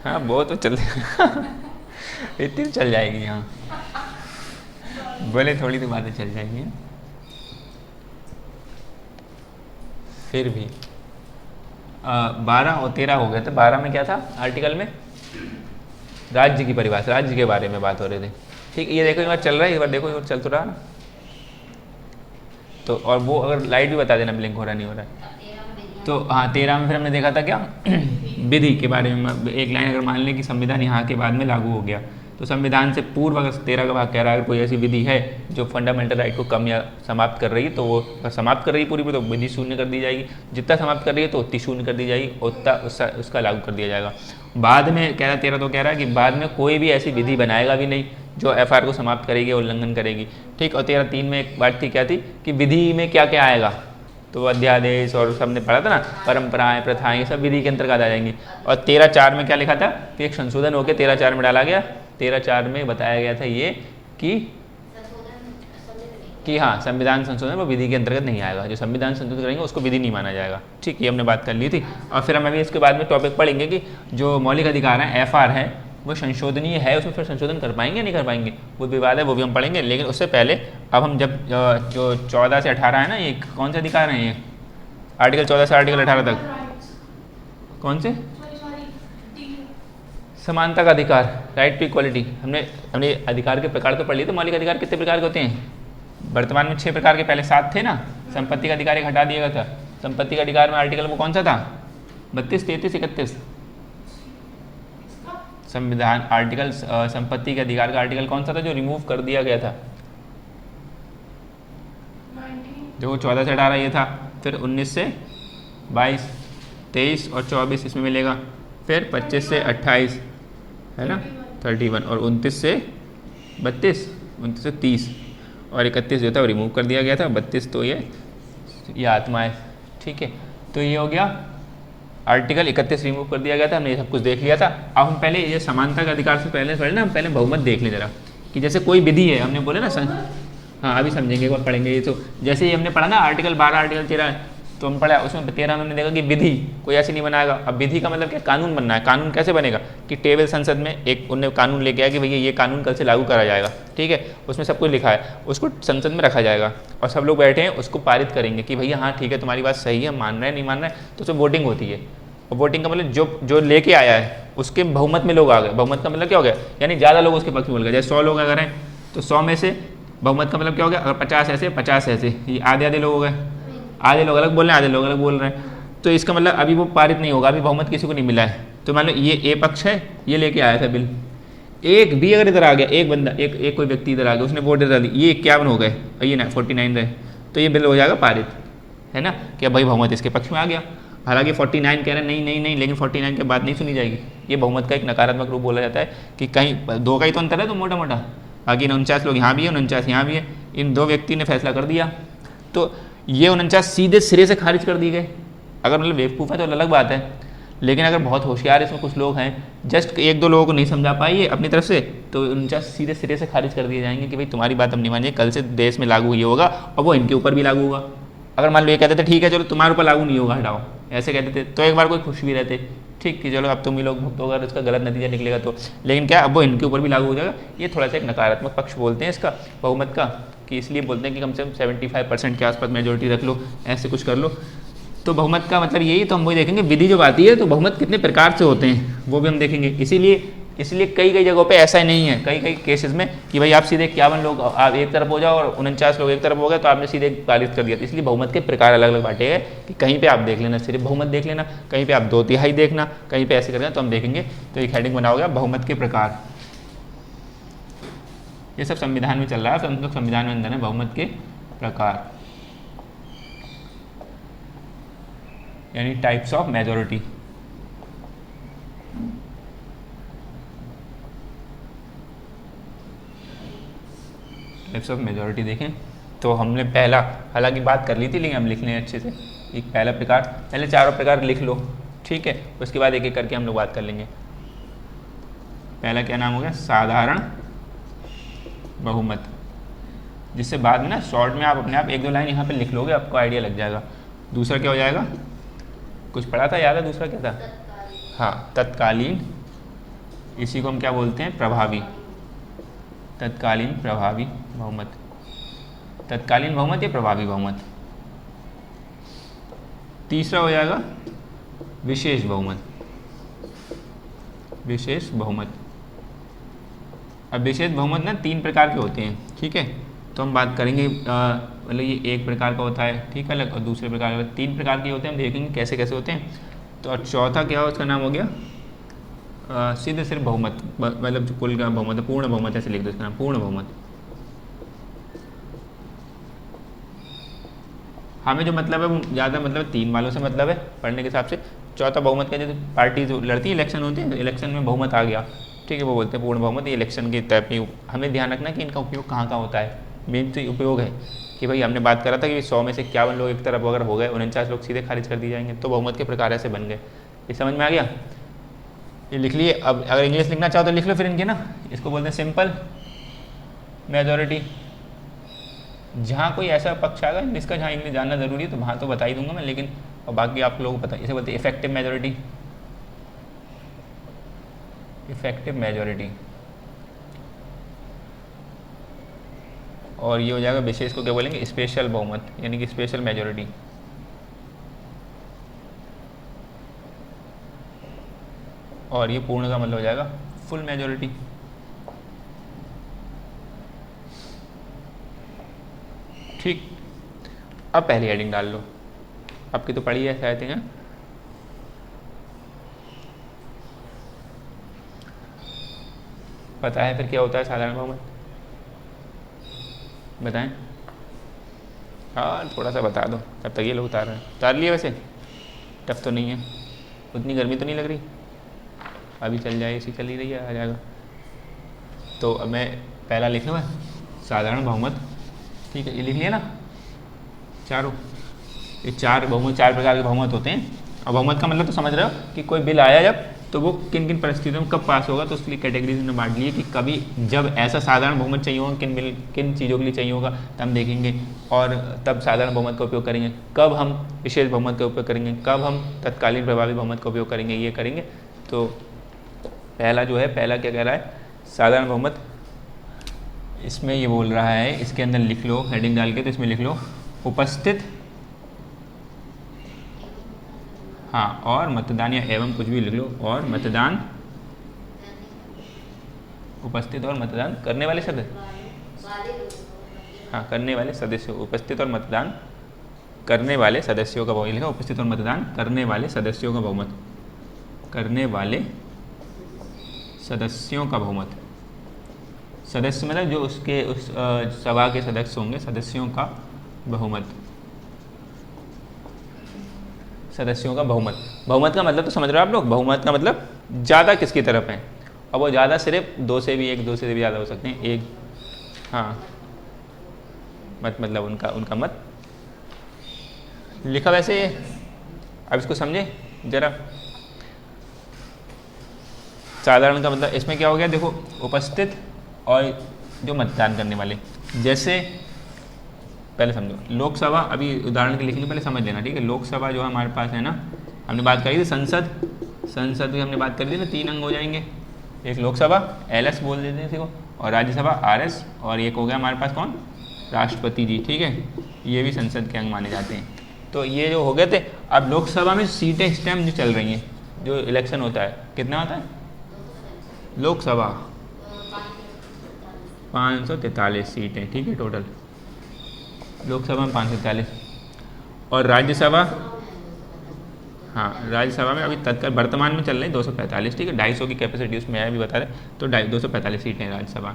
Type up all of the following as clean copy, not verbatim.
हाँ वो तो चल इतनी चल जाएगी। हाँ बोले थोड़ी तो बातें चल जाएंगी। फिर भी 12 और 13 हो गए थे। 12 में क्या था आर्टिकल में? राज्य की परिभाषा, राज्य के बारे में बात हो रही थी। ठीक है, ये देखो एक बार चल रहा है, एक बार देखो एक बार चल तो रहा ना। तो और वो अगर लाइट भी बता देना ब्लिंक हो रहा नहीं हो रहा है। तो हाँ 13 में फिर हमने देखा था क्या विधि के बारे में। एक लाइन अगर मान लें कि संविधान यहाँ के बाद में लागू हो गया, तो संविधान से पूर्व अगर 13 का भाग कह रहा है अगर कोई ऐसी विधि है जो फंडामेंटल राइट को कम या समाप्त कर रही है, तो वो अगर समाप्त कर रही है पूरी तो विधि शून्य कर दी जाएगी। जितना समाप्त कर रही है तो उतनी शून्य कर दी जाएगी, उतना उसका लागू कर दिया जाएगा। बाद में कह रहा 13 तो कह रहा है कि बाद में कोई भी ऐसी विधि बनाएगा भी नहीं जो एफआईआर को समाप्त करेगी, उल्लंघन करेगी। ठीक, और 13(3) में एक बात थी, क्या थी कि विधि में क्या क्या आएगा, तो अध्यादेश और सबने पढ़ा था ना, परंपराएं प्रथाएं ये सब विधि के अंतर्गत आ जाएंगी। और 13(4) में क्या लिखा था कि एक संशोधन होकर 13(4) में डाला गया। 13(4) में बताया गया था ये कि हाँ संविधान संशोधन वो विधि के अंतर्गत नहीं आएगा, जो संविधान संशोधन करेंगे उसको विधि नहीं माना जाएगा। ठीक, ये हमने बात कर ली थी। और फिर हम अभी इसके बाद में टॉपिक पढ़ेंगे कि जो मौलिक अधिकार हैं एफआर है वो संशोधनीय है, उसमें फिर संशोधन कर पाएंगे नहीं कर पाएंगे वो विवाद है, वो भी हम पढ़ेंगे। लेकिन उससे पहले अब हम जब जो 14 से 18 है ना, ये कौन से अधिकार हैं, ये आर्टिकल 14 से आर्टिकल 18 तक कौन से? समानता का अधिकार, राइट टू इक्वालिटी। हमने अधिकार के प्रकार तो पढ़ लिए। तो मौलिक अधिकार कितने प्रकार के होते हैं? वर्तमान में 6 प्रकार के, पहले 7 थे ना। संपत्ति का अधिकार एक हटा दिया गया था। संपत्ति का अधिकार में आर्टिकल वो कौन सा था? 32, 33, 31 संविधान आर्टिकल संपत्ति के अधिकार का आर्टिकल कौन सा था जो रिमूव कर दिया गया था? जो 14 से 18 ये था। फिर 19 से 22, 23 और 24 इसमें मिलेगा। फिर 25 से 28 है ना 31, और 29 से 32, 29 से 30 और 31 जो था वो रिमूव कर दिया गया था। 32 तो ये आत्मा है। ठीक है, तो ये हो गया आर्टिकल 31 रिमूव कर दिया गया था। हमने ये सब कुछ देख लिया था। अब हम पहले ये समानता का अधिकार से पहले ना हम पहले बहुमत देख लें जरा, कि जैसे कोई विधि है, हमने बोले ना हाँ अभी समझेंगे, एक बार पढ़ेंगे ये। तो जैसे ये हमने पढ़ा ना आर्टिकल 12 आर्टिकल 13 तो हम पढ़ा, उसमें 13 में हमने देखा कि विधि कोई ऐसी नहीं बनाएगा। अब विधि का मतलब क्या? कानून बनना है। कानून कैसे बनेगा कि टेबल संसद में एक उनने कानून लेके आया कि भैया ये कानून कल से लागू करा जाएगा। ठीक है, उसमें सब कुछ लिखा है, उसको संसद में रखा जाएगा और सब लोग बैठे हैं उसको पारित करेंगे कि भैया हाँ ठीक है तुम्हारी बात सही है, मान रहे हैं नहीं मान रहे हैं। तो उसमें वोटिंग होती है, और वोटिंग का मतलब जो लेके आया है उसके बहुमत में लोग आ गए। बहुमत का मतलब क्या हो गया? यानी ज़्यादा लोग उसके पक्ष में बोल गए। जैसे 100 लोग अगर हैं तो 100 में से बहुमत का मतलब क्या हो गया? अगर 50 ऐसे 50 ऐसे, ये आधे आधे लोग हो गए। आधे लोग अलग बोल रहे हैं, आधे लोग अलग बोल रहे हैं। तो इसका मतलब अभी वो पारित नहीं होगा, अभी बहुमत किसी को नहीं मिला है। तो मान लो ये ए पक्ष है, ये लेके आया था बिल। एक भी अगर इधर आ गया, एक बंदा एक कोई व्यक्ति इधर आ गया, उसने वोट इधर दी, ये 51 हो गए और ये 49 रहे, तो ये बिल हो जाएगा पारित, है ना। क्या भाई बहुमत इसके पक्ष में आ गया। हालांकि 49 कह रहे हैं नहीं नहीं नहीं, लेकिन 49 के बाद नहीं सुनी जाएगी। ये बहुमत का एक नकारात्मक रूप बोला जाता है कि कहीं 2 का ही तो अंतर है तो मोटा मोटा। बाकी 49 लोग यहाँ भी है, 49 यहाँ भी है, इन 2 व्यक्ति ने फैसला कर दिया, तो ये 49 सीधे सिरे से खारिज कर दिए गए। अगर मतलब बेवकूफ़ है तो अलग बात है, लेकिन अगर बहुत होशियार इसमें कुछ लोग हैं, जस्ट 1-2 लोगों को नहीं समझा पाइए अपनी तरफ से, तो 49 सीधे सिरे से खारिज कर दिए जाएंगे कि भाई तुम्हारी बात हम नहीं मानिए, कल से देश में लागू ये होगा और वो इनके ऊपर भी लागू होगा। अगर मान लो ये कहते थे ठीक है चलो तुम्हारे ऊपर लागू नहीं होगा हटाओ, ऐसे कहते थे तो एक बार कोई खुश भी रहते, ठीक कि चलो अब तुम ही लोग भुगत होगा, उसका गलत नतीजा निकलेगा तो। लेकिन क्या अब वो इनके ऊपर भी लागू हो जाएगा। ये थोड़ा सा एक नकारात्मक पक्ष बोलते हैं इसका बहुमत का, कि इसलिए बोलते हैं कि कम से कम 75% के आसपास मेजोरिटी रख लो, ऐसे कुछ कर लो। तो बहुमत का मतलब यही, तो हम वही देखेंगे विधि जब आती है तो बहुमत कितने प्रकार से होते हैं वो भी हम देखेंगे। इसलिए कई जगहों पे ऐसा ही नहीं है, कई केसेस में कि भाई आप सीधे 51 लोग आप एक तरफ हो जाओ और 49 लोग एक तरफ हो गए तो आपने सीधे पारित कर दिया। तो इसलिए बहुमत के प्रकार अलग अलग बांटे हैं कि कहीं पे आप देख लेना सिर्फ बहुमत देख लेना, कहीं पे आप 2/3 देखना, कहीं पे ऐसे करना। तो हम देखेंगे, तो एक हेडिंग बना होगा बहुमत के प्रकार। ये सब संविधान में चल रहा है, तो हम लोग संविधान में अंदर है बहुमत के प्रकार, यानी types of majority. Types of majority देखें तो हमने पहला हालांकि बात कर ली थी, लेकिन हम लिख लें अच्छे से। एक पहला प्रकार, पहले चारों प्रकार लिख लो, ठीक है, उसके बाद एक एक करके हम लोग बात कर लेंगे। पहला क्या नाम हो गया? साधारण बहुमत, जिससे बाद में ना शॉर्ट में आप अपने आप 1-2 लाइन यहाँ पे लिख लोगे, आपको आइडिया लग जाएगा। दूसरा क्या हो जाएगा? कुछ पढ़ा था, याद है दूसरा क्या था? हाँ, तत्कालीन इसी को हम क्या बोलते हैं, प्रभावी, तत्कालीन प्रभावी बहुमत। तत्कालीन बहुमत या प्रभावी बहुमत। तीसरा हो जाएगा विशेष बहुमत, विशेष बहुमत। अब विशेष बहुमत ना 3 प्रकार के होते हैं, ठीक है। तो हम बात करेंगे मतलब ये एक प्रकार का होता है, ठीक है, अलग, और दूसरे प्रकार का, 3 प्रकार के होते हैं। हम देखेंगे कैसे कैसे होते हैं। तो और चौथा क्या हो, उसका नाम हो गया सीधे सिर्फ बहुमत, मतलब जो कुल का बहुमत है, पूर्ण बहुमत, ऐसे लिख दो इसका नाम, पूर्ण बहुमत। हमें जो मतलब है वो ज़्यादा मतलब 3 वालों से मतलब है पढ़ने के हिसाब से। चौथा बहुमत का, जैसे पार्टी जो लड़ती है, इलेक्शन होती है, इलेक्शन में बहुमत आ गया, ठीक है, वो बोलते हैं पूर्ण बहुमत। ये इलेक्शन के टाइप में हमें ध्यान रखना कि इनका उपयोग कहाँ कहाँ होता है। मेन तो उपयोग है कि भाई हमने बात करा था कि 100 में से 51 लोग एक तरफ अगर हो गए, 49 लोग सीधे खारिज कर दिए जाएंगे, तो बहुमत के प्रकार ऐसे बन गए। ये समझ में आ गया। ये लिख लिए। अब अगर इंग्लिश लिखना चाहो तो लिख लो फिर इनके ना। इसको बोलते हैं सिंपल मेजॉरिटी। जहाँ कोई ऐसा पक्ष आएगा जिसका जहाँ इंग्लिश जानना ज़रूरी है तो वहाँ तो बता ही दूंगा मैं, लेकिन और बाकी आप लोगों को पता है। इसे बोलते हैं इफेक्टिव मेजॉरिटी, इफेक्टिव मेजॉरिटी। और ये हो जाएगा विशेष को क्या बोलेंगे, स्पेशल बहुमत, यानी कि स्पेशल मेजॉरिटी। और ये पूर्ण का मतलब हो जाएगा फुल मेजॉरिटी। ठीक। अब पहली हेडिंग डाल लो, आपकी तो पढ़ी है शायद है। पता है फिर क्या होता है साधारण बहुमत, बताएं। हाँ थोड़ा सा बता दो, तब तक ये लोग उतार लिए। वैसे टफ तो नहीं है, उतनी गर्मी तो नहीं लग रही, अभी चल जाए, इसी चल ही रही है, आ जाएगा। तो अब मैं पहला लिख लूँ, साधारण बहुमत, ठीक है, ये लिख लिया ना चारों। ये 4 बहुमत, 4 प्रकार के बहुमत होते हैं। और बहुमत का मतलब तो समझ रहे हो कि कोई बिल आया जब, तो वो किन किन परिस्थितियों में कब पास होगा। तो उसके लिए कैटेगरीज में बांट लिए कि कभी जब ऐसा साधारण बहुमत चाहिए होगा, किन बिल किन चीज़ों के लिए चाहिए होगा, तब हम देखेंगे, और तब साधारण बहुमत का उपयोग करेंगे। कब हम विशेष बहुमत का उपयोग करेंगे, कब हम तत्कालीन प्रभावी बहुमत का उपयोग करेंगे, ये करेंगे। तो पहला जो है, पहला क्या कह रहा है, साधारण बहुमत। इसमें ये बोल रहा है, इसके अंदर लिख लो हेडिंग डाल के, तो इसमें लिख लो उपस्थित, हाँ, और मतदान, या एवं कुछ भी लिख लो, और मतदान, उपस्थित और मतदान करने वाले सदस्य, हाँ, करने वाले सदस्यों, उपस्थित और मतदान करने वाले सदस्यों का बहुमत लिखा, उपस्थित और मतदान करने वाले सदस्यों का बहुमत, करने वाले सदस्यों का बहुमत। सदस्य मतलब जो उसके उस सभा के सदस्य होंगे, सदस्यों का बहुमत, सदस्यों का बहुमत। बहुमत का मतलब तो समझ रहे हो आप लोग, बहुमत का मतलब ज़्यादा किसकी तरफ है। और वो ज़्यादा सिर्फ 2 से भी 1, 2 से भी ज़्यादा हो सकते हैं, 1, हाँ, मत मतलब उनका मत लिखा वैसे। अब इसको समझे जरा। साधारण का मतलब इसमें क्या हो गया, देखो, उपस्थित और जो मतदान करने वाले। जैसे पहले समझो, लोकसभा, अभी उदाहरण के लिखेंगे, पहले समझ लेना, ठीक है। लोकसभा जो हमारे पास है ना, हमने बात करी थी संसद, संसद की हमने बात करी थी ना, 3 अंग हो जाएंगे। एक लोकसभा, LS बोल देते हैं इसी को, और राज्यसभा RS, और एक हो गया हमारे पास कौन, राष्ट्रपति जी, ठीक है। ये भी संसद के अंग माने जाते हैं। तो ये जो हो गए थे। अब लोकसभा में सीटें इस टाइम जो चल रही हैं, जो इलेक्शन होता है, कितना होता है लोकसभा, 543 सीटें, ठीक है, टोटल लोकसभा में 543। और राज्यसभा, हाँ, राज्यसभा में अभी तत्काल वर्तमान में चल रहे हैं 245, ठीक है, 250 की कैपेसिटी उसमें है, अभी बता रहे, तो 245 सीटें हैं राज्यसभा।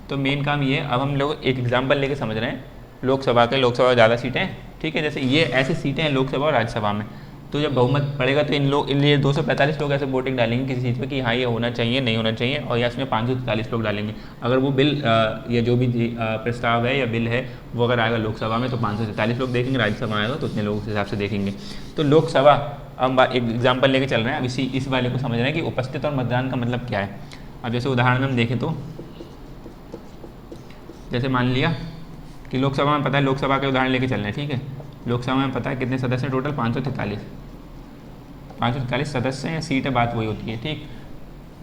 तो मेन काम ये है। अब हम लोग एक एग्जाम्पल लेके समझ रहे हैं लोकसभा के, लोकसभा ज़्यादा सीटें हैं, ठीक है, जैसे ये ऐसी सीटें हैं लोकसभा और राज्यसभा में। तो जब बहुमत पड़ेगा तो इन लिए 245 लोग ऐसे वोटिंग डालेंगे किसी चीज़ पे कि हाँ ये होना चाहिए, नहीं होना चाहिए, और या इसमें 543 लोग डालेंगे। अगर वो बिल या जो भी प्रस्ताव है या बिल है वो अगर आएगा लोकसभा में तो 543 लोग देखेंगे, राज्यसभा आएगा तो उतने लोग उस हिसाब से देखेंगे। तो लोकसभा, हम एक एग्जाम्पल लेके चल रहे हैं, अब इस वाले को समझ रहे हैं कि उपस्थित और मतदान का मतलब क्या है। अब जैसे उदाहरण में हम देखें तो, जैसे मान लिया कि लोकसभा में पता है, लोकसभा के उदाहरण लेके चल रहे हैं, ठीक है। लोकसभा में पता है कितने सदस्य हैं टोटल, 543 सदस्य हैं, सीटें, बात वही होती है, ठीक।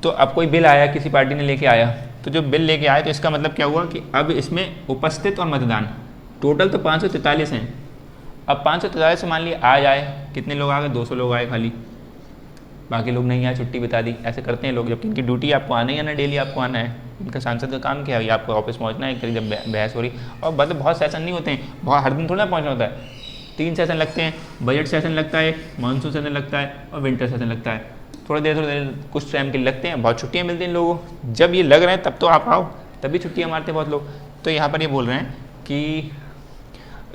तो अब कोई बिल आया, किसी पार्टी ने लेके आया, तो जो बिल लेके आया तो इसका मतलब क्या हुआ कि अब इसमें उपस्थित और मतदान टोटल तो 543 हैं। अब 543 से मान लिया आ जाए, कितने लोग आ गए, 200 लोग आए खाली, बाकी लोग नहीं आए, छुट्टी बिता दी। ऐसे करते हैं लोग, जबकि इनकी ड्यूटी आपको आना ही आना, डेली आपको आना है। इनका सांसद का काम क्या है, आपको ऑफिस पहुंचना है, जब बहस हो रही। और मतलब बहुत सेशन नहीं होते हैं, बहुत हर दिन थोड़ा पहुंचना होता है। 3 सेशन लगते हैं, बजट सेशन लगता है, मानसून सेशन लगता है और विंटर सेशन लगता है। थोड़ी देर कुछ टाइम के लिए लगते हैं, बहुत छुट्टियाँ मिलती हैं लोगों को। जब ये लग रहे हैं तब तो आप आओ, तभी छुट्टियाँ मारते हैं बहुत लोग। तो यहाँ पर ये बोल रहे हैं कि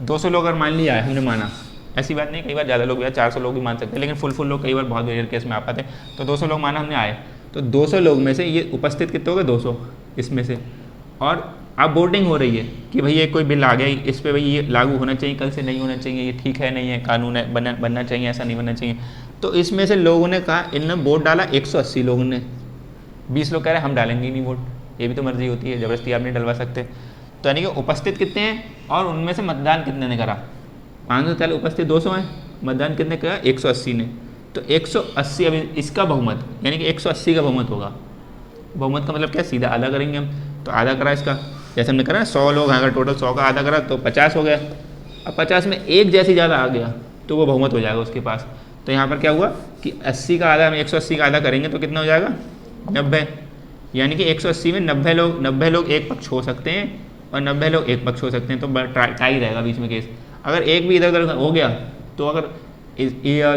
200 लोग अगर मान लिया है, हमने माना, ऐसी बात नहीं, कई बार ज़्यादा लोग या 400 लोग भी मान सकते हैं, लेकिन फुल लोग कई बार बहुत रेयर केस में आ पाते हैं। तो 200 लोग माना हमने आए, तो 200 लोग में से ये उपस्थित कितने हो गए, 200 इसमें से। और अब वोटिंग हो रही है कि भाई ये कोई बिल आ गया, इस पर भाई ये लागू होना चाहिए, कल से नहीं होना चाहिए, ये ठीक है नहीं है, कानून है, बनना चाहिए, ऐसा नहीं बनना चाहिए। तो इसमें से लोगों ने कहा, इनने वोट डाला 180 लोगों ने, 20 लोग कह रहे हैं हम डालेंगे ही नहीं वोट। ये भी तो मर्जी होती है, ज़बरदस्ती आप नहीं डलवा सकते। तो यानी कि उपस्थित कितने हैं और उनमें से मतदान कितने ने करा, 543 उपस्थित 200 हैं, मतदान कितने करा, 180 ने। तो 180 अभी इसका बहुमत, यानी कि 180 का बहुमत होगा। बहुमत का मतलब क्या, सीधा आधा करेंगे हम। तो आधा करा इसका, जैसे हमने करा 100 लोग, अगर टोटल 100 का आधा करा तो 50 हो गया। अब 50 में एक जैसी ज़्यादा आ गया तो वो बहुमत हो जाएगा उसके पास। तो यहाँ पर क्या हुआ कि 80 का आधा, हम 180 का आधा करेंगे तो कितना हो जाएगा, 90। यानी कि 180 में 90 लोग एक पक्ष हो सकते हैं और 90 लोग एक पक्ष हो सकते हैं। तो टाई रहेगा बीच में केस। अगर एक भी इधर उधर हो गया तो अगर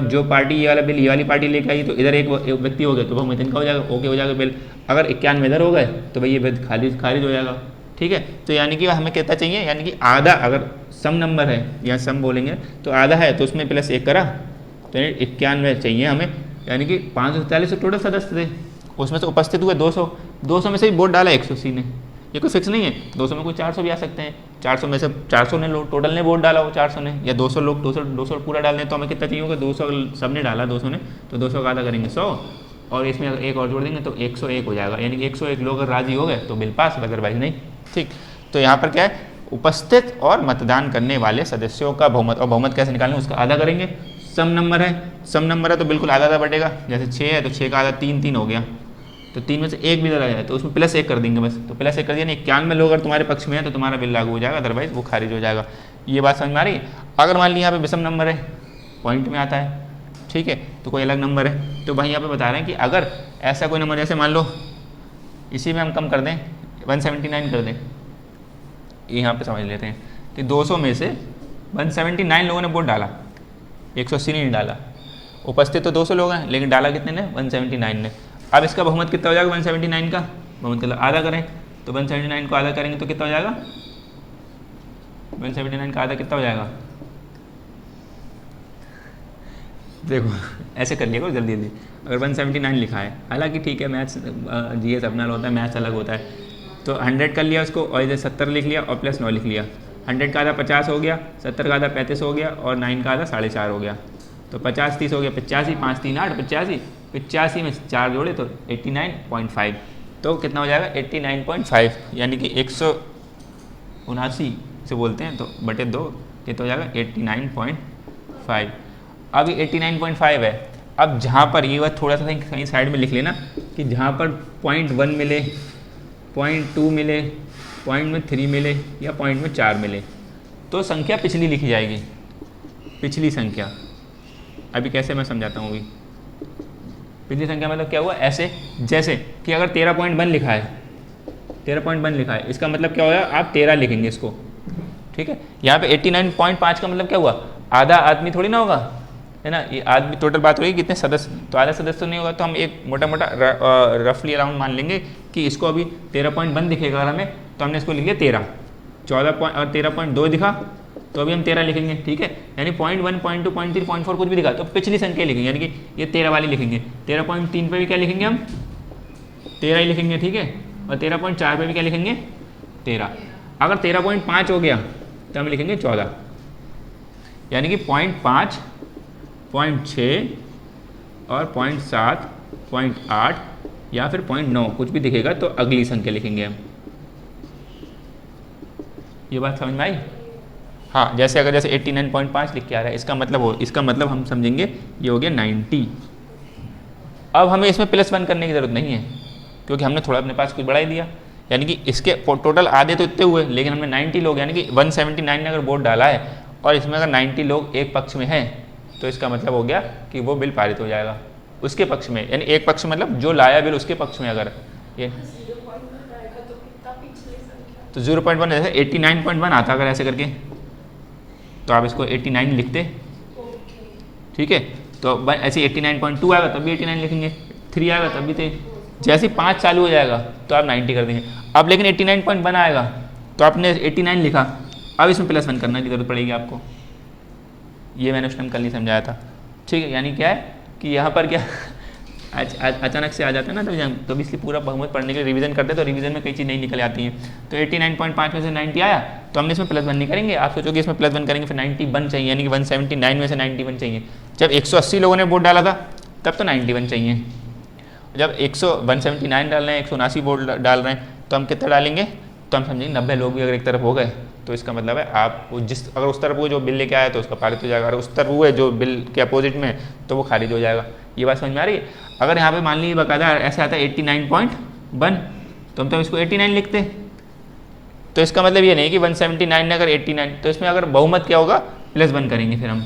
जो पार्टी ये वाला बिल ये वाली पार्टी लेके आई तो इधर एक व्यक्ति हो गया तो बहुमत इनका हो जाएगा, ओके हो जाएगा बिल। अगर 91 इधर हो गए तो भाई ये बिल खारिज हो जाएगा। ठीक है, तो यानी कि हमें कितना चाहिए, यानी कि आधा, अगर सम नंबर है या सम बोलेंगे तो आधा है तो उसमें +1 करा तो 91 चाहिए हमें। यानी कि 543 टोटल सदस्य थे, उसमें से उपस्थित हुए 200 में से ही वोट डाला 180 ने। ये कोई फिक्स नहीं है, 200 में कोई 400 भी आ सकते हैं। 400 में से 400 ने लोग टोटल ने वोट डाला हो, 400 ने, या 200 लोग 200 पूरा डाल दें तो हमें कितना चाहिए होगा, 200 सब ने डाला 200 ने, तो 200 का आधा करेंगे 100 और इसमें अगर एक और जोड़ देंगे तो 101 हो जाएगा। यानी कि 101 लोग अगर राजी हो गए तो बिल पास, अदरवाइज नहीं। ठीक, तो यहाँ पर क्या है, उपस्थित और मतदान करने वाले सदस्यों का बहुमत। और बहुमत कैसे निकालेंगे, उसका आधा करेंगे। सम नंबर है तो बिल्कुल आधा बटेगा। जैसे 6 है तो 6 का आधा 3 हो गया, तो 3 में से एक भी इधर आ जाए तो उसमें +1 कर देंगे बस। तो +1 कर दिया, 91 लोग अगर तुम्हारे पक्ष में है तो तुम्हारा बिल लागू हो जाएगा, अदरवाइज वो खारिज हो जाएगा। ये बात समझ में आ रही है। अगर मान लिया यहाँ पे विषम नंबर है, पॉइंट में आता है, ठीक है, तो कोई अलग नंबर है, तो भाई यहाँ पे बता रहे हैं कि अगर ऐसा कोई नंबर, जैसे मान लो इसी में हम कम कर दें, 179 कर दें, यहाँ पे समझ लेते हैं। तो 200 में से 179 लोगों ने वोट डाला, 180 ने नहीं डाला। उपस्थित तो 200 लोग हैं, लेकिन डाला कितने ने, 179 ने। अब इसका बहुमत कितना हो जाएगा, 179 का बहुमत का आधा करें तो 179 को आधा करेंगे तो कितना हो जाएगा, 179 का आधा कितना हो जाएगा, देखो ऐसे कर लिया करो जल्दी जल्दी। अगर 179 लिखा है, हालांकि ठीक है, मैथ्स GS अपना होता है, मैथ्स अलग होता है। तो 100 कर लिया उसको, और इधर 70 लिख लिया और +9 लिख लिया। 100 का आधा 50 हो गया, 70 का आधा 35 हो गया और 9 का आधा 4.5 हो गया। तो 50 30 हो गया 85, 5 3 8 85, 85 में 4 जोड़े तो 89.5। तो कितना हो जाएगा, 89.5, यानी कि 179 से बोलते हैं तो बटे 2, ये तो हो जाएगा 89.5। अब ये 89.5 है। अब जहाँ पर ये बात थोड़ा सा कहीं साइड में लिख लेना कि जहाँ पर 0.1 मिले, 0.2 मिले, 0.3 मिले या 0.4 मिले तो संख्या पिछली लिखी जाएगी, पिछली संख्या। अभी कैसे मैं समझाता हूँ। अभी पिछली संख्या मतलब क्या हुआ, ऐसे जैसे कि अगर 13.1 लिखा है, 13.1 लिखा है, इसका मतलब क्या होगा, आप 13 लिखेंगे इसको, ठीक है। यहाँ पे 89.5 का मतलब क्या हुआ, आधा आदमी थोड़ी ना होगा, है ना। ये आदमी टोटल बात हो रही है कितने सदस्य, तो आधा सदस्य तो नहीं होगा। तो हम एक मोटा मोटा रफली अराउंड मान लेंगे कि इसको अभी 13.1 दिखेगा अगर हमें, तो हमने इसको लिख लिया 13। 14 और 13.2 दिखा तो अभी हम 13 लिखेंगे, ठीक है। यानी 0.1 0.2 0.3 0.4 कुछ भी दिखा तो पिछली संख्या लिखेंगे, यानी कि ये 13 वाली लिखेंगे। 13.3 पे भी क्या लिखेंगे हम, 13 ही लिखेंगे, ठीक है। और 13.4 पे भी क्या लिखेंगे, 13। अगर 13.5 हो गया तो हम लिखेंगे 14, यानी कि 0.5 0.6 और 0.7 0.8 या फिर 0.9 कुछ भी दिखेगा तो अगली संख्या लिखेंगे हम। ये बात समझ में आई। हाँ, जैसे अगर जैसे 89.5 लिख के आ रहा है, इसका मतलब हम समझेंगे ये हो गया 90, अब हमें इसमें +1 करने की ज़रूरत नहीं है क्योंकि हमने थोड़ा अपने पास कुछ बढ़ा ही दिया, यानी कि इसके टोटल आधे तो इतने हुए, लेकिन हमने 90 लोग यानी कि 179 ने अगर वोट डाला है और इसमें अगर 90 लोग एक पक्ष में हैं तो इसका मतलब हो गया कि वो बिल पारित हो जाएगा उसके पक्ष में, यानी एक पक्ष मतलब जो लाया बिल उसके पक्ष में अगर ये तो 0.1 जैसे 89.1 आता अगर ऐसे करके तो आप इसको 89 लिखते, ठीक है। तो ऐसे 89.2 आएगा तब भी 89 लिखेंगे, 3 आएगा तब भी 3, जैसे 5 चालू हो जाएगा तो आप 90 कर देंगे। अब लेकिन 89.1 आएगा तो आपने 89 लिखा, अब इसमें +1 करने की जरूरत पड़ेगी आपको, ये मैंने उस टाइम कल नहीं समझाया था, ठीक है। यानी क्या है कि यहाँ पर क्या अचानक से आ जाता है ना, तो इसलिए पूरा बहुमत पढ़ने के लिए रिवीजन करते हैं, तो रिवीजन में कई चीज़ नहीं निकल आती हैं। तो 89.5 में से 90 आया तो हमने इसमें +1 नहीं करेंगे, आप सोचोगे इसमें +1 करेंगे फिर 91 चाहिए, यानी कि 179 में से 91 चाहिए। जब 180 लोगों ने वोट डाला था तब तो 91 चाहिए, जब 179 डाल रहे हैं, 179 वोट डाल रहे हैं तो हम कितना डालेंगे, तो हम समझेंगे 90 लोग भी अगर एक तरफ हो गए तो इसका मतलब है आप अगर उस तरफ हुए जो बिल लेके आया तो उसका पारित हो जाएगा, अगर उस तरफ हुए जो बिल के अपोजिट में तो वो खारिज हो जाएगा। ये बात समझ में आ रही है। अगर यहाँ पे मान लीजिए बाकायदा ऐसे आता है 89.1 तो हम तो इसको 89 लिखते, तो इसका मतलब ये नहीं कि 179 ने अगर 89 तो इसमें अगर बहुमत क्या होगा +1 करेंगे फिर हम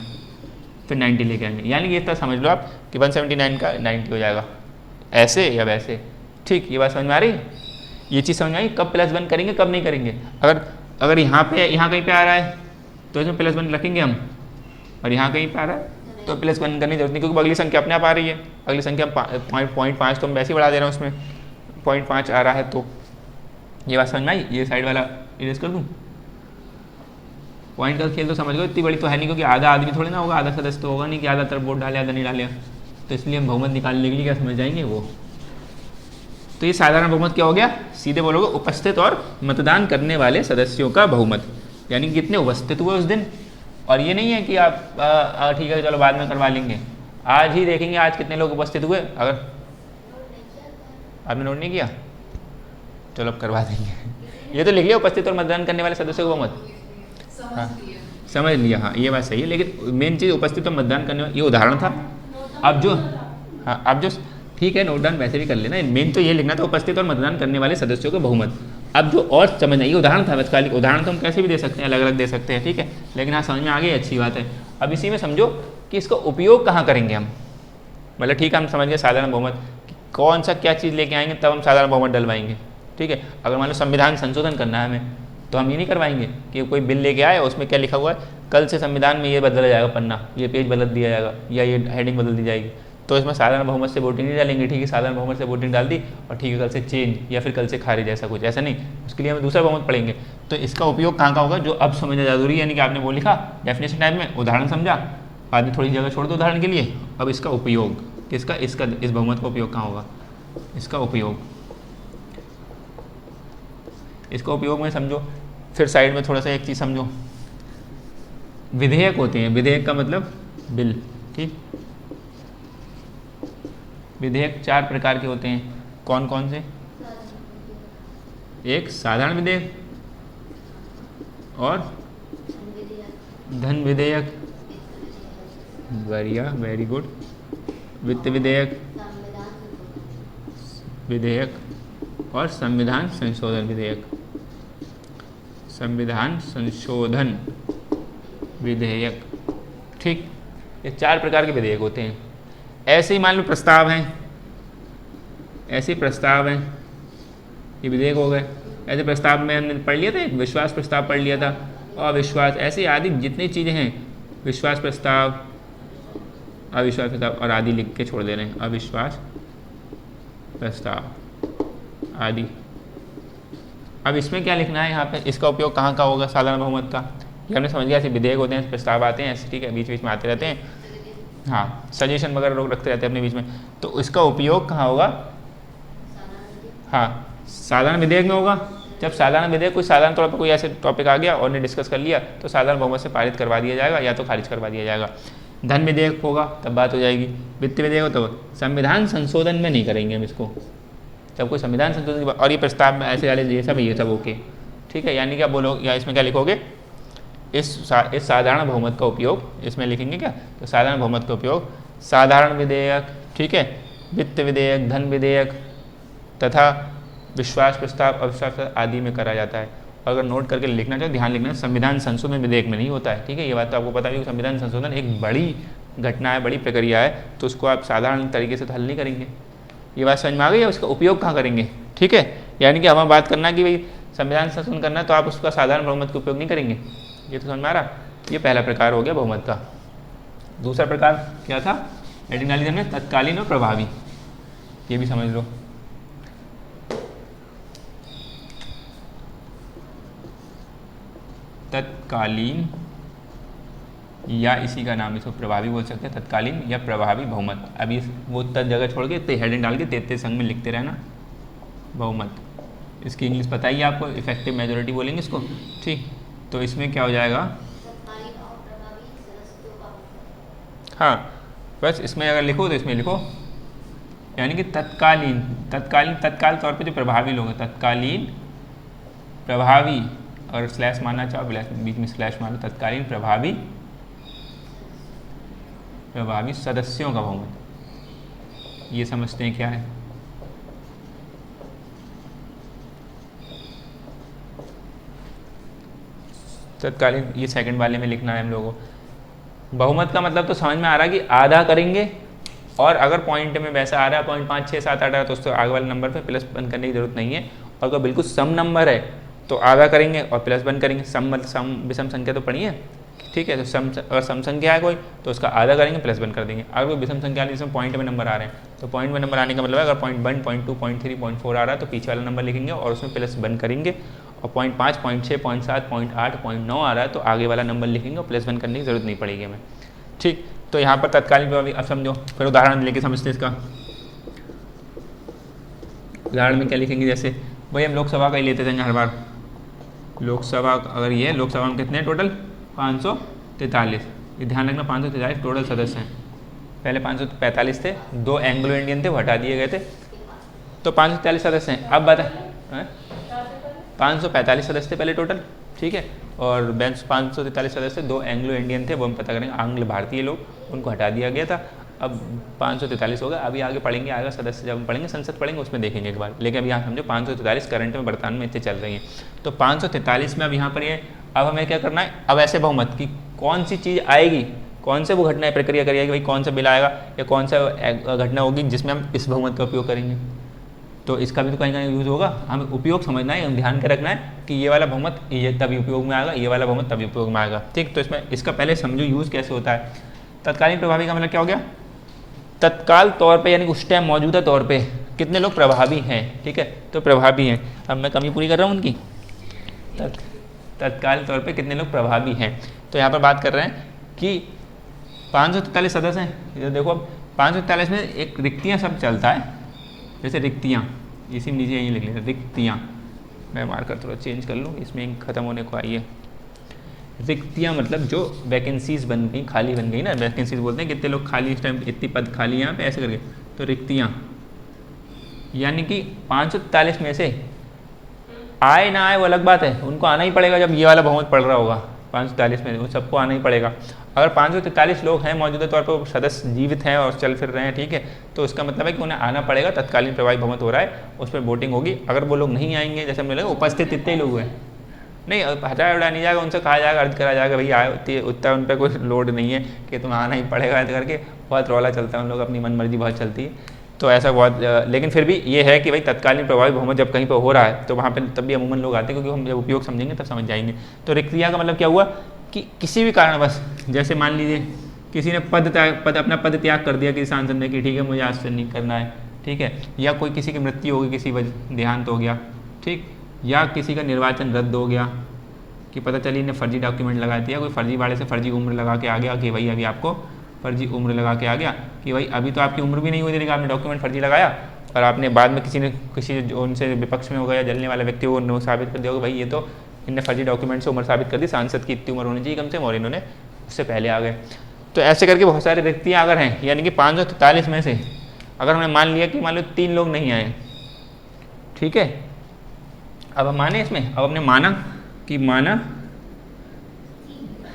फिर 90 लेके आएंगे, यानी ये इतना समझ लो आप कि 179 का 90 हो जाएगा, ऐसे या वैसे, ठीक। ये बात समझ में आ रही है, ये चीज़ समझ में आई कब +1 करेंगे कब नहीं करेंगे। अगर यहाँ कहीं पे आ रहा है तो इसमें +1 रखेंगे हम, और यहाँ कहीं पे आ रहा है तो +1 करने की जरूरत नहीं, क्योंकि अगली संख्या अपने आप आ रही है, अगली संख्या 0.5 तो हम वैसे ही बढ़ा दे रहे हैं उसमें 0.5 आ रहा है। तो ये बात समझ में आई, ये साइड वाला इरेज कर दूँ, पॉइंट का खेल तो समझ गए, इतनी बड़ी तो है नहीं, क्योंकि आधा आदमी थोड़ी ना होगा, आधा सदस्य तो होगा नहीं कि आधा तरफ वोट डाले आधा नहीं डाले, तो इसलिए हम बहुमत निकालने के लिए क्या समझ जाएंगे वो। तो ये साधारण बहुमत क्या हो गया, सीधे बोलोगे उपस्थित और मतदान करने वाले सदस्यों का बहुमत, यानी कितने उपस्थित हुए उस दिन। और ये नहीं है कि आप ठीक है चलो बाद में करवा लेंगे, आज ही देखेंगे आज कितने लोग उपस्थित हुए। अगर आपने नोट नहीं किया चलो अब करवा देंगे, ये तो लिख लिया उपस्थित और मतदान करने वाले सदस्यों का बहुमत, हाँ समझ लिया, हाँ ये बात सही है। लेकिन मेन चीज़ उपस्थित और मतदान करने वाले, ये उदाहरण था। अब जो हाँ अब जो ठीक है नोट डाउन वैसे भी कर लेना, मेन तो ये लिखना था उपस्थित और मतदान करने वाले सदस्यों का बहुमत। अब जो और समझना, ये उदाहरण था बस खाली, उदाहरण तो हम कैसे भी दे सकते हैं, अलग अलग दे सकते हैं, ठीक है, लेकिन हाँ समझ में आ गई, अच्छी बात है। अब इसी में समझो कि इसका उपयोग कहाँ करेंगे हम, मतलब ठीक है हम समझ गए साधारण बहुमत, कौन सा क्या चीज़ लेके आएंगे तब हम साधारण बहुमत डलवाएंगे, ठीक है। अगर मान लो संविधान संशोधन करना है हमें तो हम ये नहीं करवाएंगे कि कोई बिल लेके आए उसमें क्या लिखा हुआ है कल से संविधान में ये बदला जाएगा पन्ना, ये पेज बदल दिया जाएगा या ये हेडिंग बदल दी जाएगी, तो इसमें साधारण बहुमत से वोटिंग नहीं डालेंगे, ठीक है, साधारण बहुमत से वोटिंग डाल दी और ठीक है कल से चेंज या फिर कल से खारिज, ऐसा कुछ ऐसा नहीं, उसके लिए हमें दूसरा बहुमत पढ़ेंगे। तो इसका उपयोग कहाँ का होगा, जो अब समझना जरूरी है, यानी कि आपने वो लिखा डेफिनेशन टाइम में, उदाहरण समझा, बाद में थोड़ी जगह छोड़ दो उदाहरण के लिए। अब इसका उपयोग किसका, इसका इस बहुमत का उपयोग कहाँ होगा, इसका उपयोग, इसका उपयोग में समझो, फिर साइड में थोड़ा सा एक चीज़ समझो, विधेयक होते हैं, विधेयक का मतलब बिल, ठीक। विधेयक 4 प्रकार के होते हैं, कौन कौन से, एक साधारण विधेयक और धन विधेयक, बढ़िया वेरी गुड, वित्त विधेयक और संविधान संशोधन विधेयक, संविधान संशोधन विधेयक, ठीक। ये 4 प्रकार के विधेयक होते हैं। ऐसे ही मान लो प्रस्ताव हैं, ऐसे प्रस्ताव हैं, ये विधेयक हो गए। ऐसे प्रस्ताव में हमने पढ़ लिया था, एक विश्वास प्रस्ताव पढ़ लिया था, अविश्वास, ऐसे आदि जितनी चीज़ें हैं, विश्वास प्रस्ताव, अविश्वास प्रस्ताव और आदि लिख के छोड़ दे रहे हैं, अविश्वास प्रस्ताव आदि। अब इसमें क्या लिखना है यहाँ पे, इसका उपयोग कहाँ का होगा साधारण बहुमत का, ये हमने समझ लिया। ऐसे विधेयक होते हैं, प्रस्ताव आते हैं ऐसे, ठीक है, बीच बीच में आते रहते हैं, हाँ सजेशन वगैरह लोग रखते रहते हैं अपने बीच में, तो इसका उपयोग कहाँ होगा, हाँ साधारण विधेयक में होगा। जब साधारण विधेयक कोई साधारण तौर पर कोई ऐसे टॉपिक आ गया और ने डिस्कस कर लिया तो साधारण बहुमत से पारित करवा दिया जाएगा या तो खारिज करवा दिया जाएगा। धन विधेयक होगा तब बात हो जाएगी, वित्त विधेयक हो तो संविधान संशोधन में नहीं करेंगे हम इसको, जब कोई संविधान संशोधन की बात, और ये प्रस्ताव में ऐसे वाले ये सब ओके, ठीक है। यानी क्या बोलो, या इसमें क्या लिखोगे, इस साधारण बहुमत का उपयोग इसमें लिखेंगे क्या, तो साधारण बहुमत का उपयोग साधारण विधेयक, ठीक है, वित्त विधेयक, धन विधेयक तथा विश्वास प्रस्ताव, अविश्वास प्रस्ताव आदि में करा जाता है। और अगर नोट करके लिखना चाहो, ध्यान लिखना, संविधान संशोधन विधेयक में नहीं होता है, ठीक है। ये बात तो आपको पता है कि संविधान संशोधन एक बड़ी घटना है, बड़ी प्रक्रिया है, तो उसको आप साधारण तरीके से हल नहीं करेंगे। ये बात समझ में आ गई है? उसका उपयोग कहाँ करेंगे, ठीक है। यानी कि हमें बात करना कि भाई संविधान संशोधन करना है तो आप उसका साधारण बहुमत का उपयोग नहीं करेंगे। ये तो समझ में आ रहा। ये पहला प्रकार हो गया बहुमत का। दूसरा प्रकार क्या था एडिनालिज्म में? तत्कालीन और प्रभावी। ये भी समझ लो। तत्कालीन या इसी का नाम इसको प्रभावी बोल सकते हैं, तत्कालीन या प्रभावी बहुमत। अभी वो जगह छोड़ के हेडिंग डाल के तेते संग में लिखते रहना बहुमत। इसकी इंग्लिश पता ही है आपको, इफेक्टिव मेजोरिटी बोलेंगे इसको, ठीक। तो इसमें क्या हो जाएगा? हाँ, बस इसमें अगर लिखो तो इसमें लिखो यानी कि तत्काल तौर पे जो प्रभावी लोग हैं, तत्कालीन प्रभावी, और स्लैश मानना चाहो बीच में स्लैश मानो, तत्कालीन प्रभावी सदस्यों का बहुमत। ये समझते हैं क्या है? तत्कालीन, ये सेकंड वाले में लिखना है हम लोगों को। बहुमत का मतलब तो समझ में आ रहा है कि आधा करेंगे, और अगर पॉइंट में वैसा आ रहा है 0.5, 6, 7, 8 आ रहा है तो उसको आगे वाले नंबर पे प्लस वन करने की जरूरत नहीं है। और अगर बिल्कुल सम नंबर है तो आधा करेंगे और प्लस वन करेंगे। सम विषम संख्या तो पढ़ी है, ठीक है। तो अगर सम संख्या है कोई तो उसका आधा करेंगे, प्लस वन कर देंगे। अगर कोई विषम संख्या जिसमें पॉइंट में नंबर आ रहे हैं तो पॉइंट में नंबर आने का मतलब है अगर 0.1, 0.2, 0.3, 0.4 आ रहा है तो पीछे वाला नंबर लिखेंगे और उसमें प्लस वन करेंगे। और 0.5, 0.6, 0.7, 0.8, 0.9 आ रहा है तो आगे वाला नंबर लिखेंगे और प्लस वन करने की जरूरत नहीं पड़ेगी हमें, ठीक। तो यहाँ पर तत्कालीन प्रभावी, अब समझो, फिर उदाहरण लेके समझते इसका। उदाहरण में क्या लिखेंगे? जैसे भाई हम लोकसभा का ही लेते थे हर बार। लोकसभा अगर ये है, लोकसभा में कितने टोटल? 543। ये ध्यान रखना, 543 टोटल सदस्य हैं। पहले 545 थे, 2 एंग्लो इंडियन थे वो हटा दिए गए थे, तो 543 सदस्य हैं। अब बता 545 सदस्य थे पहले टोटल, ठीक है। और 543 सदस्य, 2 एंग्लो इंडियन थे, वो हम पता करेंगे, आंग्ल भारतीय लोग, उनको हटा दिया गया था। अब 543 होगा। अभी आगे पढ़ेंगे, आगे सदस्य जब हम पढ़ेंगे, संसद पढ़ेंगे, उसमें देखेंगे एक बार। लेकिन अब यहाँ समझो 543 करंट में वर्तमान में इतने चल रही हैं। तो 543 में अब यहाँ पर ये, अब हमें क्या करना है? अब ऐसे बहुमत की कौन सी चीज़ आएगी, कौन से वो घटना प्रक्रिया करिएगी, भाई कौन सा बिल आएगा या कौन सा घटना होगी जिसमें हम इस बहुमत का उपयोग करेंगे। तो इसका भी तो कहीं कहीं यूज़ होगा। हमें उपयोग समझना है, हम ध्यान के रखना है कि ये वाला बहुमत ये तभी उपयोग में आएगा, ये वाला बहुमत तभी उपयोग में आएगा, ठीक। तो इसमें इसका पहले समझो यूज़ कैसे होता है। तत्कालीन प्रभावी का मतलब क्या हो गया? तत्काल तौर पे यानी उस टाइम मौजूदा तौर पे कितने लोग प्रभावी हैं, ठीक है। तो प्रभावी हैं, अब मैं कमी पूरी कर रहा हूँ उनकी। तत्काल तौर पे कितने लोग प्रभावी हैं, तो यहाँ पर बात कर रहे हैं कि 543 सदस्य हैं। देखो अब 543 में एक रिक्तियाँ शब्द चलता है, जैसे रिक्तियाँ, इसी नीचे यहीं लिख लें रिक्तियाँ। मैं मार्कर थोड़ा चेंज कर लूँ, इसमें ख़त्म होने को आई है। रिक्तियाँ मतलब जो वैकेंसीज़ बन गई, खाली बन गई ना, वैकेंसीज बोलते हैं, कितने लोग खाली इस टाइम, इतनी पद खाली यहाँ पे ऐसे करके, तो रिक्तियाँ। यानी कि 543 में से आए ना आए वो अलग बात है, उनको आना ही पड़ेगा। जब ये वाला बहुमत पड़ रहा होगा 543 में, वो सबको आना ही पड़ेगा। अगर 543 लोग हैं मौजूदा तौर पर, सदस्य जीवित हैं और चल फिर रहे हैं, ठीक है, तो इसका मतलब है कि उन्हें आना पड़ेगा। तत्कालीन प्रभावी बहुमत हो रहा है, उस पर वोटिंग होगी। अगर वो लोग नहीं आएंगे, जैसे हमने लगा उपस्थित इतने ही लोग हैं, नहीं हटाया उड़ा नहीं जाएगा, उनसे कहा जाएगा, अर्ज करा जाएगा, भाई आए, उतना उन पर कोई लोड नहीं है कि तुम्हें आना ही पड़ेगा ऐसे करके। बहुत रौला चलता है, उन लोग अपनी मनमर्जी बहुत चलती है, तो ऐसा बहुत। लेकिन फिर भी ये है कि भाई तत्कालीन प्रभावी बहुमत जब कहीं पर हो रहा है तो वहाँ पर तब भी अमूमन लोग आते हैं, क्योंकि हम जब उपयोग समझेंगे तब समझ जाएंगे। तो रिक्तियाँ का मतलब क्या हुआ कि किसी भी कारणवश, जैसे मान लीजिए किसी ने अपना पद त्याग कर दिया किसी सांसद ने कि ठीक है मुझे आज से नहीं करना है, ठीक है, या कोई किसी की मृत्यु हो गई, किसी वजह देहांत हो गया, ठीक, या किसी का निर्वाचन रद्द हो गया कि पता चली ने फर्जी डॉक्यूमेंट लगा दिया, कोई फर्जी वाले से फर्जी उम्र लगा के आ गया कि भाई अभी आपको फर्जी उम्र लगा के आ गया कि भाई अभी तो आपकी उम्र भी नहीं हुई थी, आपने डॉक्यूमेंट फर्जी लगाया, और आपने बाद में किसी जो उनसे विपक्ष में हो गया जलने वाला व्यक्ति वो साबित कर दिया कि भाई ये तो इनने फर्जी डॉक्यूमेंट से उम्र साबित कर दी, सांसद की इतनी उम्र होनी चाहिए कम से कम, और इन्होंने उससे पहले आ गए। तो ऐसे करके बहुत सारी रिक्तियाँ अगर हैं, यानी कि 543 में से अगर हमने मान लिया कि मान लो 3 लोग नहीं आए, ठीक है, अब हम माने इसमें, अब हमने माना कि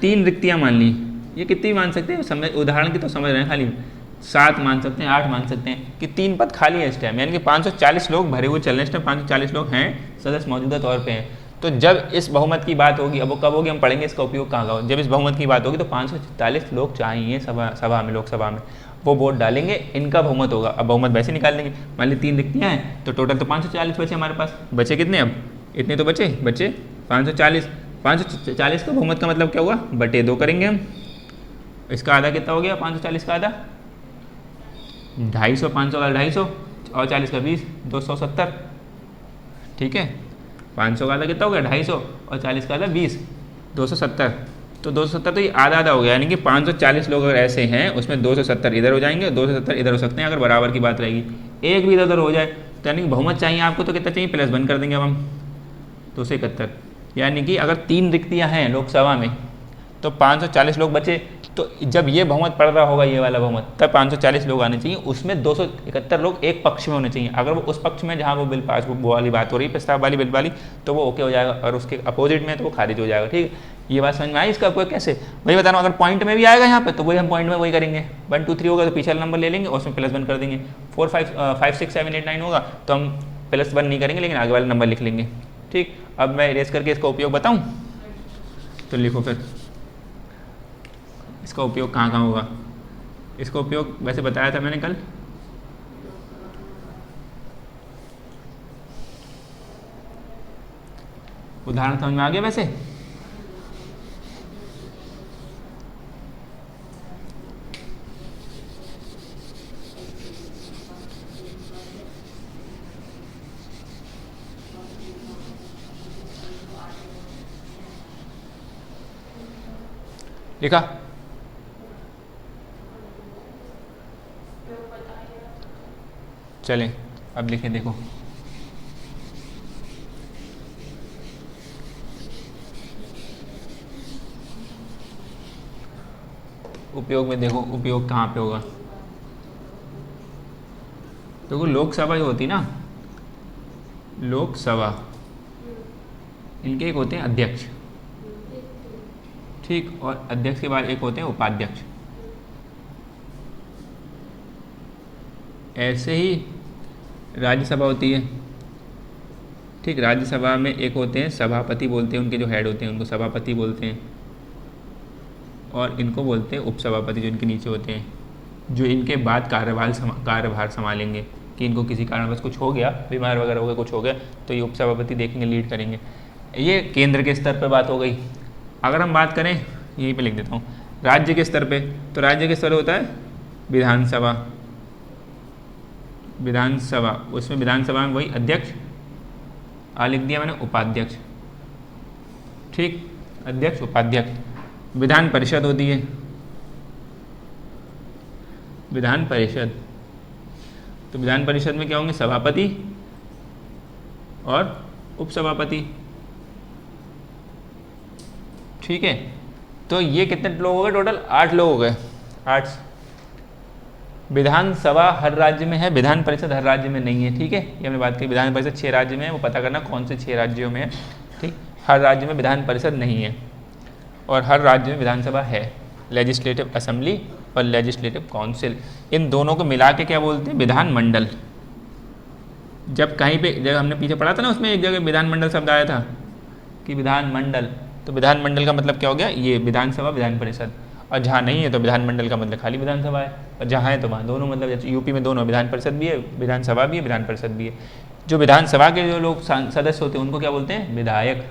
3 रिक्तियाँ मान ली, ये कितनी मान सकते हैं, समझ उदाहरण की तो समझ रहे हैं खाली, 7 मान सकते हैं, 8 मान सकते हैं कि 3 पद खाली है इस टाइम, यानी कि 540 लोग भरे हुए चल रहे हैं इस टाइम, 540 लोग हैं सदस्य मौजूदा तौर पे हैं। तो जब इस बहुमत की बात होगी, अब वो कब होगी हम पढ़ेंगे, इसका उपयोग कहाँ का हो, जब इस बहुमत की बात होगी तो 540 लोग चाहिए सभा में, लोकसभा में, वो वोट डालेंगे, इनका बहुमत होगा। अब बहुमत वैसे निकाल लेंगे, मान ली 3 रिक्तियाँ हैं तो टोटल तो 540 बचे हमारे पास, बचे कितने, अब इतने तो बचे 540। 540 का बहुमत का मतलब क्या हुआ, बटे 2 करेंगे हम, इसका आधा कितना हो गया, 540 का आधा 250, 500 का 250 और 40 का 20, 270, ठीक है। 500 का आधा कितना हो गया 250 और 40 का आधा 20, 270। तो 270 तो ये आधा आधा हो गया, यानी कि 540 लोग अगर ऐसे हैं उसमें 270 इधर हो जाएंगे, 270 इधर हो सकते हैं अगर बराबर की बात रहेगी। एक भी इधर उधर हो जाए तो यानी कि बहुमत चाहिए आपको, तो कितना चाहिए, +1 कर देंगे अब हम, 271। यानी कि अगर 3 रिक्तियाँ हैं लोकसभा में तो 540 लोग बचे, तो जब ये बहुमत पड़ रहा होगा, ये वाला बहुमत, तब 540 लोग आने चाहिए, उसमें 271 लोग एक पक्ष में होने चाहिए। अगर वो उस पक्ष में जहाँ वो बिल पास, वो वाली बात हो रही है, प्रस्ताव वाली बिल वाली, तो वो ओके हो जाएगा, और उसके अपोजिट में तो वो खारिज हो जाएगा। ठीक है, ये बात समझ में आई, इसका कोई कैसे वही बता रहा हूँ। अगर पॉइंट में भी आएगा यहाँ पे तो वही हम पॉइंट में वही करेंगे, 1 2 3 होगा तो पीछे नंबर ले लेंगे और उसमें +1 कर देंगे। 4 5 6 7 8 9 होगा तो हम +1 नहीं करेंगे, लेकिन आगे वाला नंबर लिख लेंगे। ठीक, अब मैं इरेज करके इसका उपयोग बताऊँ, तो लिखो फिर इसका उपयोग कहाँ कहाँ होगा। इसका उपयोग वैसे बताया था मैंने कल, उदाहरण समझ में आ गया वैसे। लिखा, चलें अब लिखें, देखो उपयोग में, देखो उपयोग कहाँ पे होगा। देखो लोकसभा जो होती ना, लोकसभा, इनके एक होते हैं अध्यक्ष, ठीक, और अध्यक्ष के बाद एक होते हैं उपाध्यक्ष। ऐसे ही राज्यसभा होती है, ठीक, राज्यसभा में एक होते हैं सभापति बोलते हैं, उनके जो हेड होते हैं उनको सभापति बोलते हैं, और इनको बोलते हैं उपसभापति, जो इनके नीचे होते हैं, जो इनके बाद कार्यभार संभालेंगे, कि इनको किसी कारणवश कुछ हो गया, बीमार वगैरह हो गया, कुछ हो गया, तो ये उपसभापति देखेंगे, लीड करेंगे। ये केंद्र के स्तर पर बात हो गई। अगर हम बात करें, यहीं पे लिख देता हूँ, राज्य के स्तर पे, तो राज्य के स्तर होता है विधानसभा, विधानसभा, उसमें विधानसभा में वही अध्यक्ष, लिख दिया मैंने उपाध्यक्ष, ठीक, अध्यक्ष उपाध्यक्ष। विधान परिषद होती है, विधान परिषद, तो विधान परिषद में क्या होंगे, सभापति और उपसभापति, ठीक है। तो ये कितने लोग हो गए, टोटल 8 लोग हो गए, 8। विधानसभा हर राज्य में है, विधान परिषद हर राज्य में नहीं है, ठीक है, ये हमने बात की। विधान परिषद 6 राज्य में है, वो पता करना कौन से 6 राज्यों में है, ठीक। हर राज्य में विधान परिषद नहीं है, और हर राज्य में विधानसभा है, लेजिस्लेटिव असेंबली और लेजिस्लेटिव काउंसिल, इन दोनों को मिला के क्या बोलते हैं, विधानमंडल। जब कहीं पे, जब हमने पीछे पढ़ा था ना, उसमें एक जगह विधानमंडल शब्द आया था कि विधानमंडल, तो विधानमंडल का मतलब क्या हो गया, ये विधानसभा विधान परिषद, और जहाँ नहीं है तो विधानमंडल का मतलब खाली विधानसभा है, और जहाँ है तो वहाँ दोनों, मतलब जैसे यूपी में दोनों, विधान परिषद भी है, विधानसभा भी है, विधान परिषद भी है। जो विधानसभा के जो लोग सदस्य होते हैं उनको क्या बोलते हैं, विधायक,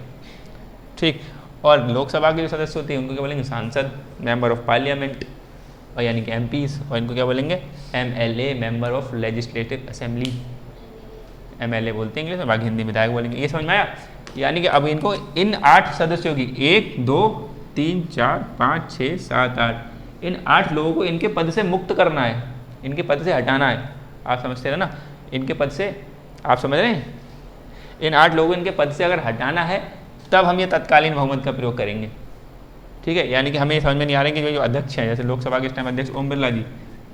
ठीक, और लोकसभा के जो सदस्य होते हैं उनको क्या बोलेंगे, सांसद, मेंबर ऑफ पार्लियामेंट, और यानी कि MPs, और इनको क्या बोलेंगे, MLA, member of legislative assembly, MLA बोलते हैं इंग्लिश में, बाकी हिंदी विधायक बोलेंगे। ये समझ में आया। यानी कि अब इनको इन 8 सदस्यों की 1 2 3 4 5 6 7 8, इन 8 लोगों को इनके पद से मुक्त करना है, इनके पद से हटाना है। आप समझते हैं ना, इनके पद से, आप समझ रहे हैं, इन 8 लोगों को इनके पद से अगर हटाना है तब हम ये तत्कालीन बहुमत का प्रयोग करेंगे, ठीक है। यानी कि हमें ये समझ में नहीं आ रहा है कि जो अध्यक्ष हैं, जैसे लोकसभा के इस टाइम अध्यक्ष ओम बिरला जी,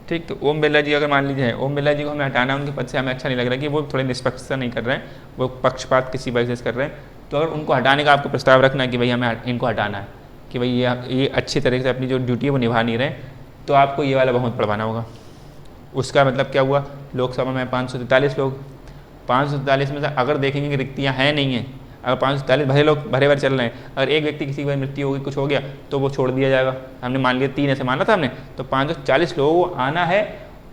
ठीक, तो ओम बिरला जी अगर मान लीजिए, ओम बिरला जी को हमें हटाना है उनके पद से, हमें अच्छा नहीं लग रहा है कि वो थोड़े निष्पक्षता नहीं कर रहे हैं, वो पक्षपात किसी वजह से कर रहे हैं, तो अगर उनको हटाने का आपको प्रस्ताव रखना है कि भाई हमें इनको हटाना है, कि भाई ये अच्छी तरीके से अपनी जो ड्यूटी है वो निभा नहीं रहे, तो आपको ये वाला बहुमत पढ़वाना होगा, उसका मतलब क्या हुआ, लोकसभा में 543 लोग, 543 में से अगर देखेंगे कि रिक्तियाँ हैं नहीं हैं, अगर 543 भरे लोग भरे भरे चल रहे हैं, अगर एक व्यक्ति किसी की मृत्यु होगी कुछ हो गया तो वो छोड़ दिया जाएगा। हमने मान लिया 3 ऐसे माना था हमने, तो 540 लोगों को आना है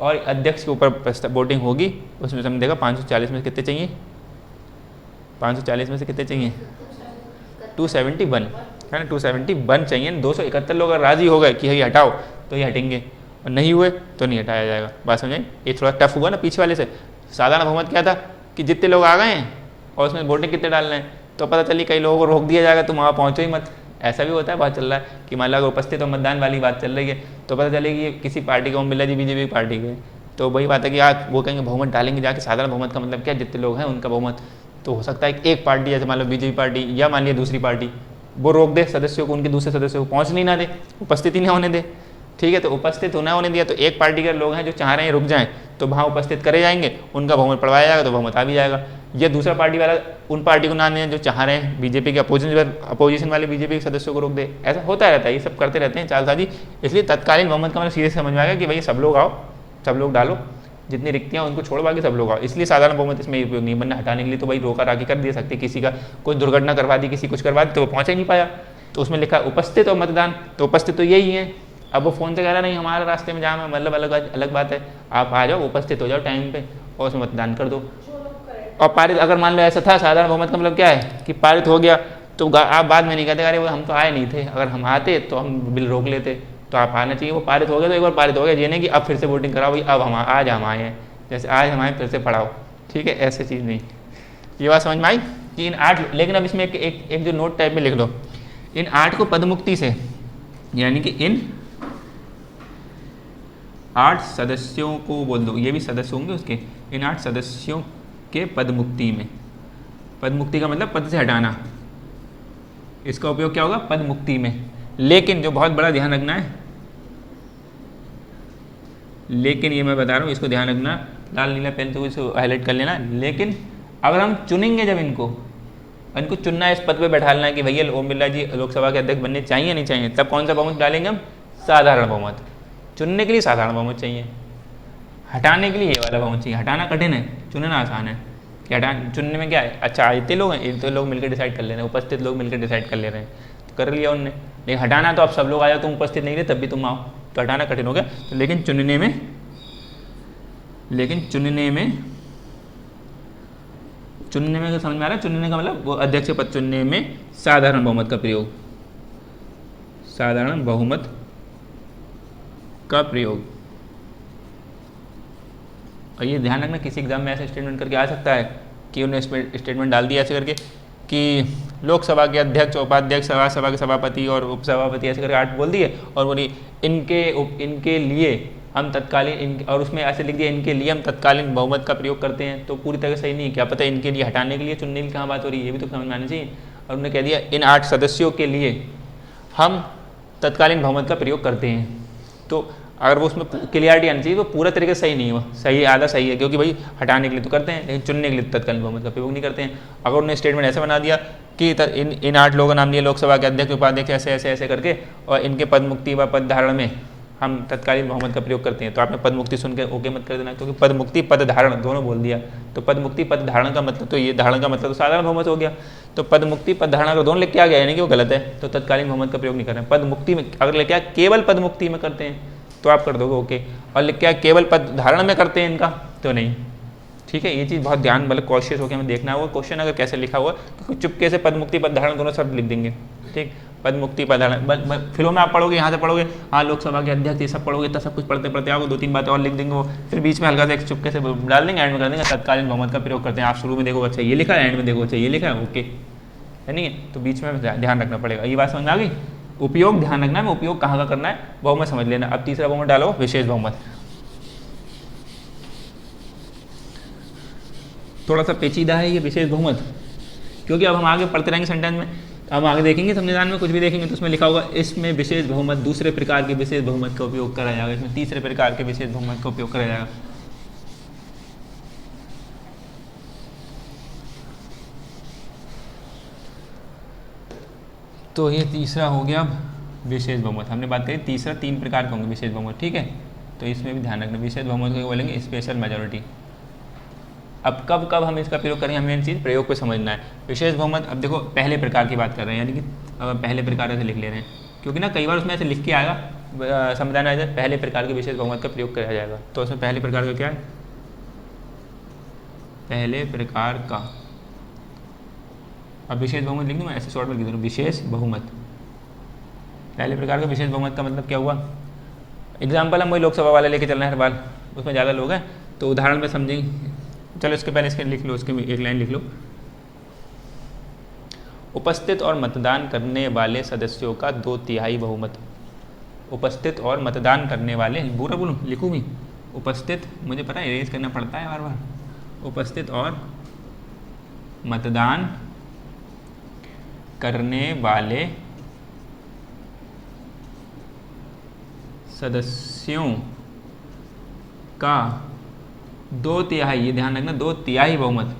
और अध्यक्ष के ऊपर वोटिंग होगी, उसमें से हमने देखा 540 में से कितने चाहिए, 540 में से कितने चाहिए 271 है ना, 271 चाहिए। 271 लोग अगर राजी हो गए कि ये हटाओ तो ये हटेंगे, और नहीं हुए तो नहीं हटाया जाएगा। बात समझाई? ये थोड़ा टफ हुआ ना पीछे वाले से। साधारण बहुमत क्या था कि जितने लोग आ गए हैं और उसमें वोटिंग कितने डालने हैं, तो पता चली कई लोगों को रोक दिया जाएगा तुम वहाँ पहुँचो ही मत। ऐसा भी होता है, बात चल रहा है कि मान लो अगर उपस्थित और मतदान वाली बात चल रही है तो पता चलेगी किसी पार्टी को मिला जी बीजेपी पार्टी के, तो वही बात है कि आप वो कहेंगे बहुमत डालेंगे जाके। साधारण बहुमत का मतलब क्या, जितने लोग हैं उनका बहुमत। तो हो सकता है एक पार्टी जैसे मान लो बीजेपी पार्टी या मान लिया दूसरी पार्टी, वो रोक दे सदस्यों को, उनके दूसरे सदस्यों को पहुँचने ना दे, उपस्थिति नहीं होने दे। ठीक है, तो उपस्थित होना होने दिया तो एक पार्टी के लोग हैं जो चाह रहे हैं रुक जाएं तो वहाँ उपस्थित करे जाएंगे, उनका बहुमत पढ़वाया जाएगा तो बहुमत आ भी जाएगा। या दूसरा पार्टी वाला उन पार्टी को ना आने जो चाह रहे हैं बीजेपी के अपोजिशन वाले बीजेपी के सदस्यों को रोक दे। ऐसा होता रहता है, ये सब करते रहते हैं चालसाजी। इसलिए तत्कालीन बहुमत का मतलब सीधे समझ में आ गया कि भाई सब लोग आओ, सब लोग डालो, जितनी रिक्तियाँ उनको छोड़ बाकी सब लोग आओ। इसलिए साधारण बहुमत इसमें उपयोग नहीं, बनना हटाने के लिए तो भाई रोका राखी कर दे सकते, किसी का कोई दुर्घटना करवा दी, किसी कुछ करवा दी तो वो पहुँच ही नहीं पाया, तो उसमें लिखा उपस्थित और मतदान, तो उपस्थित तो यही है। अब वो फ़ोन से कह रहा नहीं हमारे रास्ते में जाम है, मतलब अलग बात है, आप आ जाओ उपस्थित हो जाओ टाइम पे और उसमें मतदान कर दो। और पारित अगर मान लो ऐसा था, साधारण बहुमत का मतलब क्या है कि पारित हो गया तो आप बाद में नहीं कहते अरे वो हम तो आए नहीं थे, अगर हम आते तो हम बिल रोक लेते, तो आप आना चाहिए। वो पारित हो गया तो एक बार पारित हो गया, ये नहीं कि अब फिर से वोटिंग कराओ भाई, अब हम आज हम आए हैं, जैसे आज हम आए फिर से पढ़ाओ। ठीक है, ऐसी चीज़ नहीं। ये बात समझ में आई कि इन 8, लेकिन अब इसमें एक जो नोट टाइप में लिख लो, इन 8 को पदमुक्ति से, यानी कि इन 8 सदस्यों को बोल दो, ये भी सदस्य होंगे उसके, इन 8 सदस्यों के पदमुक्ति में, पदमुक्ति का मतलब पद से हटाना, इसका उपयोग क्या होगा पदमुक्ति में। लेकिन जो बहुत बड़ा ध्यान रखना है, लेकिन ये मैं बता रहा हूँ इसको ध्यान रखना, लाल नीला पेन तो इसको हाईलाइट कर लेना। लेकिन अगर हम चुनेंगे जब इनको चुनना है, इस पद पे बैठाना है कि भैया ओम बिरला जी लोकसभा के अध्यक्ष बनने चाहिए नहीं चाहिए, तब कौन सा बहुमत डालेंगे हम, साधारण बहुमत। चुनने के लिए साधारण बहुमत चाहिए, हटाने के लिए ये वाला बहुमत चाहिए। हटाना कठिन है, चुनना आसान है। कि चुनने में क्या है, अच्छा इतने लोग हैं, इतने लोग मिलकर डिसाइड कर ले रहे हैं, उपस्थित लोग मिलकर डिसाइड कर ले रहे हैं, तो कर लिया उनने। लेकिन हटाना तो अब सब लोग आ जाओ, तुम उपस्थित नहीं रहे तब भी तुम आओ, तो हटाना कठिन हो गया। तो लेकिन चुनने में समझ में आ रहा है, चुनने का मतलब वो अध्यक्ष पद चुनने में साधारण बहुमत का प्रयोग, साधारण बहुमत का प्रयोग। और ये ध्यान रखना किसी एग्जाम में ऐसा स्टेटमेंट करके आ सकता है कि उन्होंने स्टेटमेंट डाल दिया ऐसे करके कि लोकसभा के अध्यक्ष, उपाध्यक्ष, सभा के सभापति और उपसभापति ऐसे करके 8 बोल दिए, और बोली इनके लिए हम तत्कालीन, और उसमें ऐसे लिख दिया इनके लिए हम तत्कालीन बहुमत का प्रयोग करते हैं। तो पूरी तरह सही नहीं, क्या पता इनके लिए हटाने के लिए, चुनने की कहाँ बात हो रही है, ये भी तो समझ में आना चाहिए। और उन्होंने कह दिया इन 8 सदस्यों के लिए हम तत्कालीन बहुमत का प्रयोग करते हैं। तो अगर वो उसमें क्लियरिटी आनी चाहिए, तो पूरा तरीके से सही नहीं हुआ, सही आधा सही है, क्योंकि भाई हटाने के लिए तो करते हैं लेकिन चुनने के लिए तत्कालीन बहुमत का प्रयोग नहीं करते हैं। अगर उन्होंने स्टेटमेंट ऐसे बना दिया कि इन 8 लोगों का नाम लिया लोकसभा के अध्यक्ष, उपाध्यक्ष, ऐसे करके, और इनके पद मुक्ति व पद धारण में हम तत्कालीन बहुमत का प्रयोग करते हैं, तो आपने पद मुक्ति सुन के ओके मत कर देना, क्योंकि पद मुक्ति पद धारण दोनों बोल दिया। तो पद मुक्ति पद धारण का मतलब, तो ये धारण का मतलब तो साधारण बहुमत हो गया। तो पद मुक्ति पद धारण अगर दोनों लिख के आ गया यानी कि वो गलत है, तो तत्कालीन बहुमत का प्रयोग नहीं कर रहे हैं। पद मुक्ति में अगर लिख के केवल पद मुक्ति में करते हैं तो आप कर दोगे ओके, और लिख के केवल पद धारण में करते हैं इनका तो नहीं। ठीक है, ये चीज़ बहुत ध्यान मतलब कॉशियस होकर हमें देखना होगा क्वेश्चन अगर कैसे लिखा हुआ, क्योंकि चुपके से पद मुक्ति पद धारण दोनों शब्द लिख देंगे। ठीक, पद मुक्ति पद धारण फिर में आप पढ़ोगे, यहाँ से पढ़ोगे हाँ लोकसभा के अध्यक्ष ये सब पढ़ोगे, तो सब कुछ पढ़ते पढ़ते आओगे, 2-3 बातें और लिख देंगे वो, फिर बीच में हल्का से एक चुपके से डाल देंगे, एंड में कर देंगे तत्कालीन बहुमत का प्रयोग करते हैं। आप शुरू में देखो अच्छा ये लिखा है, एंड में देखो अच्छा ये लिखा है, ओके है नहीं है, तो बीच में ध्यान रखना पड़ेगा। ये बात समझ में आ गई। उपयोग ध्यान रखना है, उपयोग कहाँ का करना है बहुमत समझ लेना। अब तीसरा बहुमत डालो विशेष बहुमत। थोड़ा सा पेचीदा है ये विशेष बहुमत, क्योंकि अब हम आगे पढ़ते रहेंगे सेंटेंस में, हम आगे देखेंगे संविधान में कुछ भी देखेंगे तो उसमें लिखा होगा इसमें विशेष बहुमत, दूसरे प्रकार के विशेष बहुमत का उपयोग करा जाएगा, इसमें तीसरे प्रकार के विशेष बहुमत का उपयोग करा जाएगा। तो ये तीसरा हो गया अब विशेष बहुमत। हमने बात करी तीसरा 3 प्रकार के होंगे विशेष बहुमत। ठीक है, तो इसमें भी ध्यान रखना, विशेष बहुमत को बोलेंगे स्पेशल मेजॉरिटी। अब कब कब हम इसका प्रयोग करें, हमें इन चीज़ प्रयोग पे समझना है। विशेष बहुमत, अब देखो पहले प्रकार की बात कर रहे हैं, यानी कि अब पहले प्रकार से लिख ले रहे हैं, क्योंकि ना कई बार उसमें ऐसे लिख के आएगा संविधान में पहले प्रकार के विशेष बहुमत का प्रयोग किया जाएगा। तो उसमें पहले प्रकार का क्या है, पहले प्रकार का, अब विशेष बहुमत लिख दूँ मैं, ऐसे शॉर्ट में लिख दूँ विशेष बहुमत। पहले प्रकार का विशेष बहुमत का मतलब क्या हुआ, एग्जाम्पल हम वही लोकसभा वाले लेके चल रहे हैं हर बार, उसमें ज़्यादा लोग हैं तो उदाहरण में समझेंगे। चलो इसके पहले इसके लिख लो, उसके एक लाइन लिख लो। उपस्थित और मतदान करने वाले सदस्यों का 2/3 बहुमत। उपस्थित और मतदान करने वाले, पूरा बोलूँ लिखूँ भी, उपस्थित, मुझे पता है इरेज करना पड़ता है बार बार। उपस्थित और मतदान करने वाले सदस्यों का 2/3, ये ध्यान रखना 2/3 बहुमत,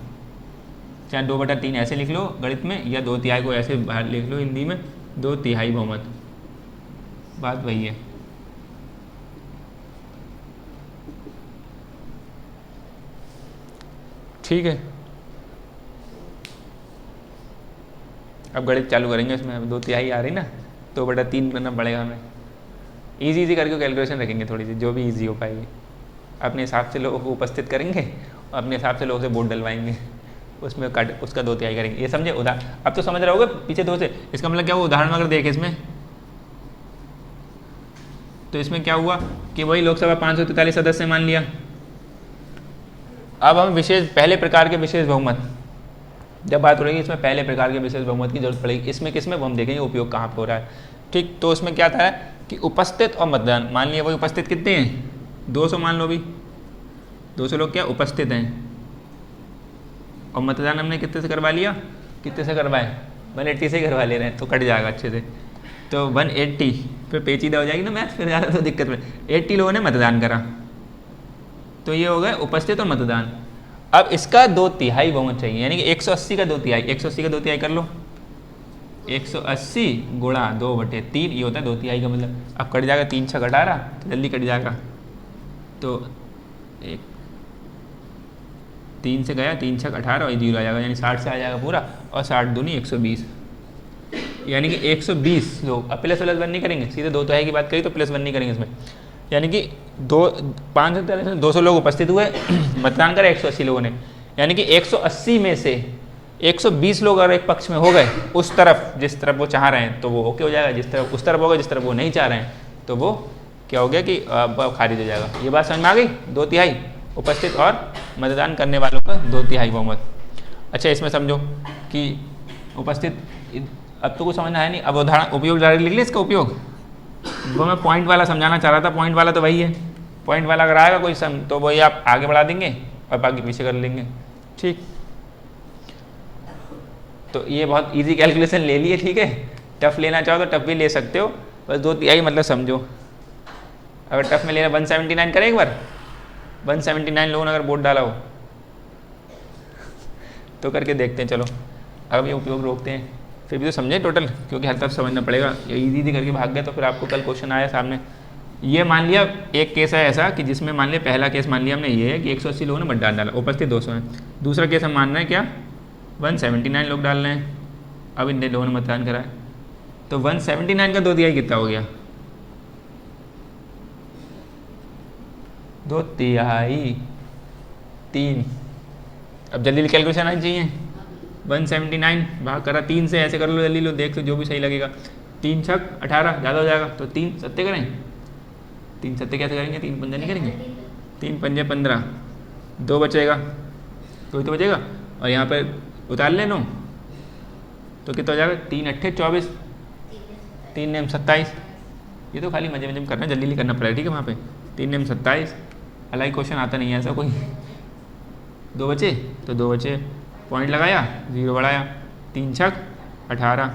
चाहे 2/3 ऐसे लिख लो गणित में, या 2/3 को ऐसे बाहर लिख लो हिंदी में, 2/3 बहुमत, बात वही है। ठीक है, अब गणित चालू करेंगे इसमें, अब 2/3 आ रही ना, 2/3 करना पड़ेगा हमें। इजी करके कैलकुलेशन रखेंगे थोड़ी सी, जो भी इजी हो पाएगी। अपने हिसाब से लोगों को उपस्थित करेंगे और अपने हिसाब से लोगों से वोट डलवाएंगे, उसमें कट उसका 2/3 करेंगे। ये समझे, अब तो समझ रहे होगे पीछे 2 से, इसका मतलब क्या हुआ, उदाहरण अगर देखें इसमें, तो इसमें क्या हुआ कि वही लोकसभा 543 सदस्य मान लिया। अब हम विशेष पहले प्रकार के विशेष बहुमत, जब बात हो रही है इसमें पहले प्रकार के विशेष बहुमत की जरूरत पड़ेगी, इसमें किसमें वो हम देखेंगे उपयोग कहाँ पर हो रहा है। ठीक, तो उसमें क्या था कि उपस्थित और मतदान, मान लिया वही उपस्थित कितने हैं, 200 मान लो भी, 200 लोग क्या उपस्थित हैं, और मतदान हमने कितने से करवा लिया, कितने से करवाए, 180 से करवा ले रहे हैं, तो कट जाएगा अच्छे से। तो 180, फिर पेचीदा हो जाएगी ना मैथ, फिर ज़्यादा तो दिक्कत में, 80 लोगों ने मतदान करा, तो ये हो गए उपस्थित और मतदान। अब इसका 2/3 बहुमत चाहिए, यानी कि 180 का 2/3, 180 का 2/3 कर लो, 180 गुणा 2/3, ये होता है 2/3 का मतलब। अब कट जाएगा, 3 6 18, तो जल्दी कट जाएगा, तो 3 से गया, 3 6 18 और 0 आ जाएगा, यानी 60 से आ जाएगा पूरा, और 60 दूनी 120, यानी कि 120 लोग। अब प्लस +1 नहीं करेंगे, सीधे 2/3 की बात करी तो +1 नहीं करेंगे इसमें, यानी कि 200 लोग उपस्थित हुए, मतदान करा 180 लोगों ने, यानी कि 180 में से 120 लोग अगर एक पक्ष में हो गए, उस तरफ जिस तरफ वो चाह रहे हैं तो वो ओके हो जाएगा, जिस तरफ उस तरफ हो गए जिस तरफ वो नहीं चाह रहे हैं तो वो क्या हो गया कि खारिज हो जाएगा। ये बात समझ में आ गई, 2/3 उपस्थित और मतदान करने वालों का 2/3 बहुमत। अच्छा, इसमें समझो कि उपस्थित, अब तो कुछ समझना है नहीं, अब उदाहरण उपयोग डायरेक्ट लिख ले, इसका उपयोग वो मैं पॉइंट वाला समझाना चाह रहा था, पॉइंट वाला तो वही है, पॉइंट वाला अगर आएगा कोई सम तो वही आप आगे बढ़ा देंगे और बाकी पीछे कर लेंगे। ठीक, तो ये बहुत इजी कैलकुलेशन ले लिए, ठीक है, टफ लेना चाहो तो टफ भी ले सकते हो, बस 2/3 मतलब समझो। अगर टफ में लेना 179 करें एक बार, 179 लोगों ने अगर वोट डाला हो तो करके देखते हैं। चलो अब ये उपयोग रोकते हैं, फिर भी तो समझे टोटल, क्योंकि हर तरफ समझना पड़ेगा। ये इजी करके भाग गया तो फिर आपको कल क्वेश्चन आया सामने। ये मान लिया एक केस है ऐसा कि जिसमें मान लिया, पहला केस मान लिया हमने ये है कि 180 लोगों ने मतदान डाला, उपस्थित 200 हैं। दूसरा केस हम मान रहे हैं क्या, 179 लोग डाल रहे हैं, अब इन लोगों ने मतदान करा है, तो 179 का 2/3 कितना हो गया, 2/3 3। अब जल्दी कैलकुलेशन आनी चाहिए, 179 भाग करा 3 से, ऐसे कर लो जल्दी लो, देख लो जो भी सही लगेगा। 3 6 18 ज़्यादा हो जाएगा, तो 3 सत्ते करें, 3 सत्ते कैसे करेंगे, 3 पंजे नहीं करेंगे, 3 पंजे 15, 2 बचेगा, 2 तो बचेगा, और यहाँ पर उतार ले 9, तो कितना हो जाएगा, 3 8 24, 3 नेम 27। ये तो खाली मजे मजे करना, जल्दी करना पड़ेगा, ठीक है। वहाँ पे 3 नेम 27, अलग क्वेश्चन आता नहीं है ऐसा कोई। 2 बचे तो 2 बचे, पॉइंट लगाया, 0 बढ़ाया, 3 6 18,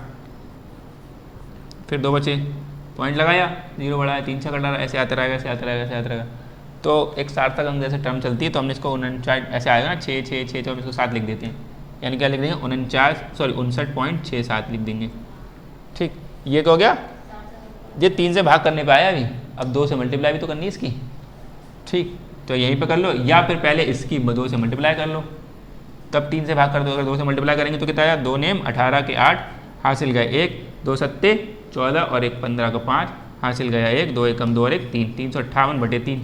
फिर 2 बचे, पॉइंट लगाया, 0 बढ़ाया, 3 6 18, ऐसे आता रहेगा, ऐसे आता रहेगा, ऐसे आता रहेगा। तो एक सार्थक अंक जैसे टर्म चलती है, तो हमने इसको 49 ऐसे आएगा ना, 6 6 6, तो हम इसको 7 लिख देते हैं, यानी क्या लिख देंगे, 59.67 लिख देंगे। ठीक, ये तो हो गया, ये 3 से भाग करने पे आया अभी, अब 2 से मल्टीप्लाई भी तो करनी है इसकी, ठीक, तो यहीं पे कर लो, या फिर पहले इसकी 2 से मल्टीप्लाई कर लो, तब 3 से भाग कर दो। अगर 2 से मल्टीप्लाई करेंगे तो कितना आया, 2 नेम 18 के 8 हासिल गए 1, 2 सत्ते 14 और 1 15 का 5 हासिल गया 1, 2 एकम 2 और 1 3, 358/3।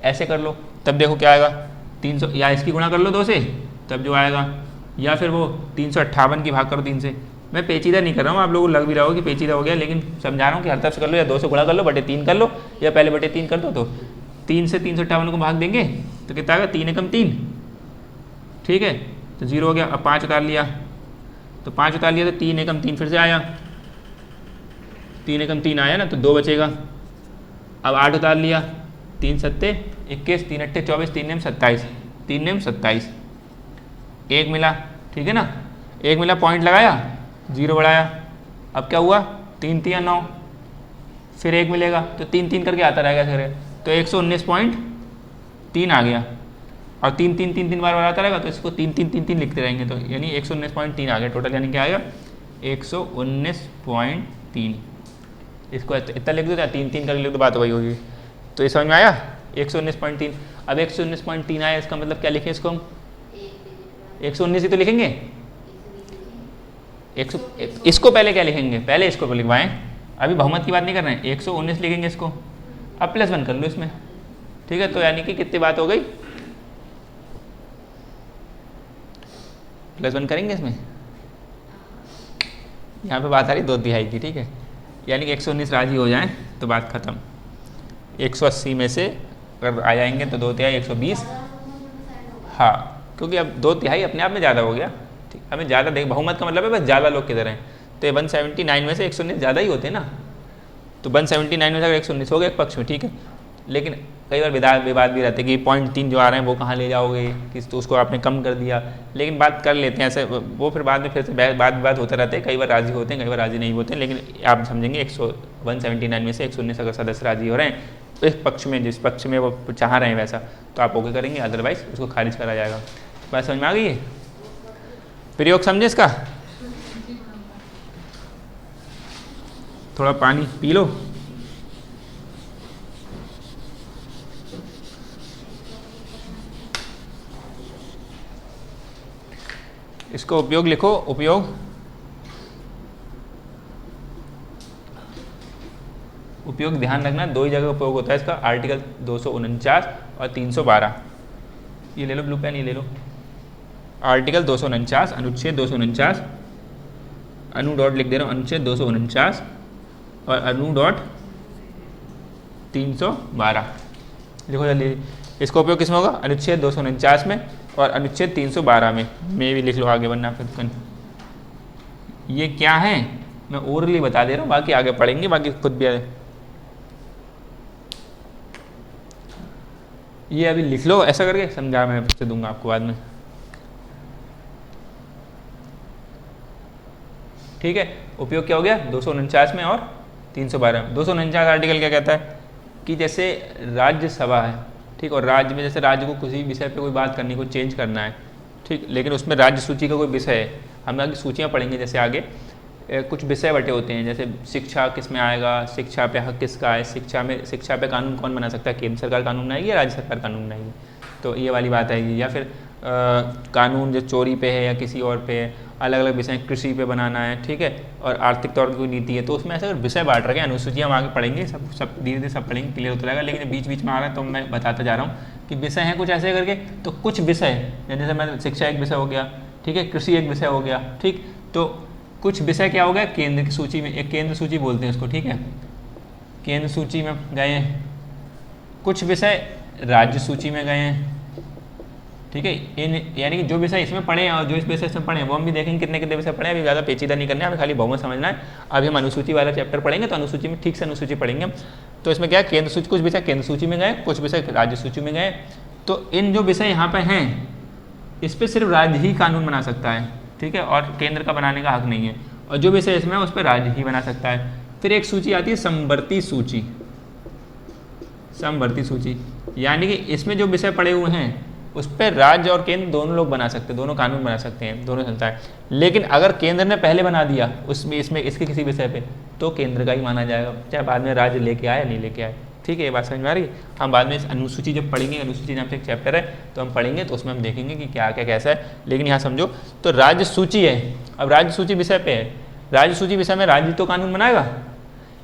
ऐसे कर लो, तब देखो क्या आएगा 300, या इसकी गुणा कर लो 2 से तब जो आएगा, या फिर वो 358 की भाग करो 3 से। मैं पेचीदा नहीं कर रहा हूँ, आप लोगों को लग भी रहा हो कि पेचीदा हो गया, लेकिन समझा रहा हूँ कि हर तरफ से कर लो, या 2 से गुणा कर लो 3 कर लो, या पहले 3 कर दो। तो 3 से 358 को भाग देंगे तो कितना आएगा, 3 एकम 3, ठीक है, तो 0 हो गया। अब 5 उतार लिया, तो 5 उतार लिया तो 3 एकम 3 फिर से आया, 3 एकम 3 आया ना, तो 2 बचेगा। अब 8 उतार लिया, 3 सत्ते 21, 3 अट्ठे 24, 3 नेम 27, 3 नेम 27, 1 मिला, ठीक है ना, 1 मिला, पॉइंट लगाया, 0 बढ़ाया। अब क्या हुआ, 3 3 9, फिर 1 मिलेगा तो 3 3 करके आता रहेगा फिर, तो 119.3 आ गया। और 3 3 3 3 बार आता रहेगा तो इसको 3 3 3 3 लिखते रहेंगे, तो यानी 119.3 आ गया टोटल, यानी क्या आएगा 119.3। इसको इतना लिख दो, 3 3 करके लिख दो, बात वही होगी। तो ये समझ में आया 119.3। अब 119.3 आया, इसका मतलब क्या लिखें इसको हम, 119 ही तो लिखेंगे, इसको पहले क्या लिखेंगे, पहले इसको लिखवाएं, अभी बहुमत की बात नहीं कर रहे हैं, 119 लिखेंगे इसको। अब +1 कर लो इसमें, ठीक है, तो यानी कि कितनी बात हो गई, +1 करेंगे इसमें, यहाँ पे बात आ रही 2/3 की, ठीक है, यानी कि 119 राजी हो जाएं तो बात ख़त्म। 180 में से अगर आ जाएंगे तो 2/3 120, हाँ, क्योंकि अब 2/3 अपने आप में ज़्यादा हो गया, ठीक, हमें ज़्यादा देख, बहुमत का मतलब है बस ज़्यादा लोग किधर हैं, तो ये 179 में से 119 ज़्यादा ही होते हैं ना, तो 179 में से अगर 119 हो गए एक पक्ष में, ठीक है, लेकिन कई बार विवाद भी रहते हैं कि 0.3 जो आ रहे हैं वो कहाँ ले जाओगे, किस, तो उसको आपने कम कर दिया, लेकिन बात कर लेते हैं ऐसे, वो फिर बाद में फिर से बात होते रहते हैं, कई बार राज़ी होते हैं, कई बार राज़ी नहीं होते हैं, लेकिन आप समझेंगे 179 में से 119 अगर सदस्य राज़ी हो रहे हैं तो इस पक्ष में, जिस पक्ष में वो चाह रहे हैं वैसा, तो आप ओके करेंगे, अदरवाइज उसको खारिज करा जाएगा। बात समझ में आ गई है, प्रयोग समझे इसका, थोड़ा पानी पी लो। इसको उपयोग लिखो, उपयोग ध्यान रखना, 2 ही जगह उपयोग होता है इसका, आर्टिकल 249 और 312। ये ले लो ब्लू पेन, ये ले लो, आर्टिकल 249, अनुच्छेद 249, अनु डॉट लिख दे रहा हूँ, अनुच्छेद 249 और अनु डॉट 312 लिखो जल्दी। इसका उपयोग किस में होगा, अनुच्छेद 249 में और अनुच्छेद 312 में भी लिख लो आगे, वरना फिर ये क्या है मैं ओरली बता दे रहा हूँ, बाकी आगे पढ़ेंगे, बाकी खुद भी ये अभी लिख लो, ऐसा करके समझा, मैं फिर से दूंगा आपको बाद में, ठीक है। उपयोग क्या हो गया 249 में और 312 में। 249 आर्टिकल क्या कहता है कि जैसे राज्यसभा है, ठीक, और राज्य में जैसे राज्य को किसी विषय पे कोई बात करनी, को चेंज करना है, ठीक, लेकिन उसमें राज्य सूची का कोई विषय है, हम आगे सूचियाँ पढ़ेंगे, जैसे आगे कुछ विषय बटे होते हैं, जैसे शिक्षा किस में आएगा, शिक्षा पे हक किसका है, शिक्षा पे कानून कौन बना सकता है, केंद्र सरकार कानून बनाएगी या राज्य सरकार कानून बनाएगी, तो ये वाली बात आएगी। या फिर कानून जो चोरी पे है या किसी और पे है, अलग अलग विषय, कृषि पे बनाना है, ठीक है, और आर्थिक तौर की कोई नीति है, तो उसमें ऐसे विषय बांट रखे हैं, अनुसूची हम आगे पढ़ेंगे, सब धीरे धीरे सब पढ़ेंगे, क्लियर होता रहेगा, लेकिन बीच बीच में आ रहा है तो मैं बताता जा रहा हूँ कि विषय हैं कुछ ऐसे करके, तो कुछ विषय जैसे मैं शिक्षा एक विषय हो गया, ठीक है, कृषि एक विषय हो गया, ठीक, तो कुछ विषय क्या हो गया केंद्र की सूची में, एक केंद्र सूची बोलते हैं उसको, ठीक है, केंद्र सूची में गए हैं, कुछ विषय राज्य सूची में गए हैं, ठीक है, इन यानी कि जो विषय इसमें पढ़े हैं और जो इस विषय इसमें पढ़े हैं वो हम भी देखेंगे कितने कितने विषय पढ़े हैं, अभी ज़्यादा पेचीदा नहीं करना है, हमें खाली बहुमत समझना है। अभी हम अनुसूची वाला चैप्टर पढ़ेंगे तो अनुसूची में ठीक से अनुसूची पढ़ेंगे हम, तो इसमें क्या है केंद्र सूची, कुछ विषय केंद्र सूची में गए, कुछ विषय राज्य सूची में गए, तो इन जो विषय यहाँ पर हैं इस पर सिर्फ राज्य ही कानून बना सकता है, ठीक है, और केंद्र का बनाने का हक नहीं है, और जो विषय इसमें उस पर राज्य ही बना सकता है। फिर एक सूची आती है समवर्ती सूची, समवर्ती सूची यानी कि इसमें जो विषय पड़े हुए हैं उस पर राज्य और केंद्र दोनों लोग बना सकते हैं, दोनों कानून बना सकते हैं, दोनों चलता है, लेकिन अगर केंद्र ने पहले बना दिया उसमें इसमें इसके किसी विषय पे तो केंद्र का ही माना जाएगा, चाहे बाद में राज्य लेके आए या नहीं लेके आए, ठीक है, ये बात समझ में आ रही है। हम बाद में इस अनुसूची जब पढ़ेंगे, अनुसूची नाम से एक चैप्टर है तो हम पढ़ेंगे तो उसमें हम देखेंगे कि क्या क्या कैसा है। लेकिन यहाँ समझो तो राज्य सूची है, अब राज्य सूची विषय पे है, राज्य सूची विषय में राज्य तो कानून बनाएगा,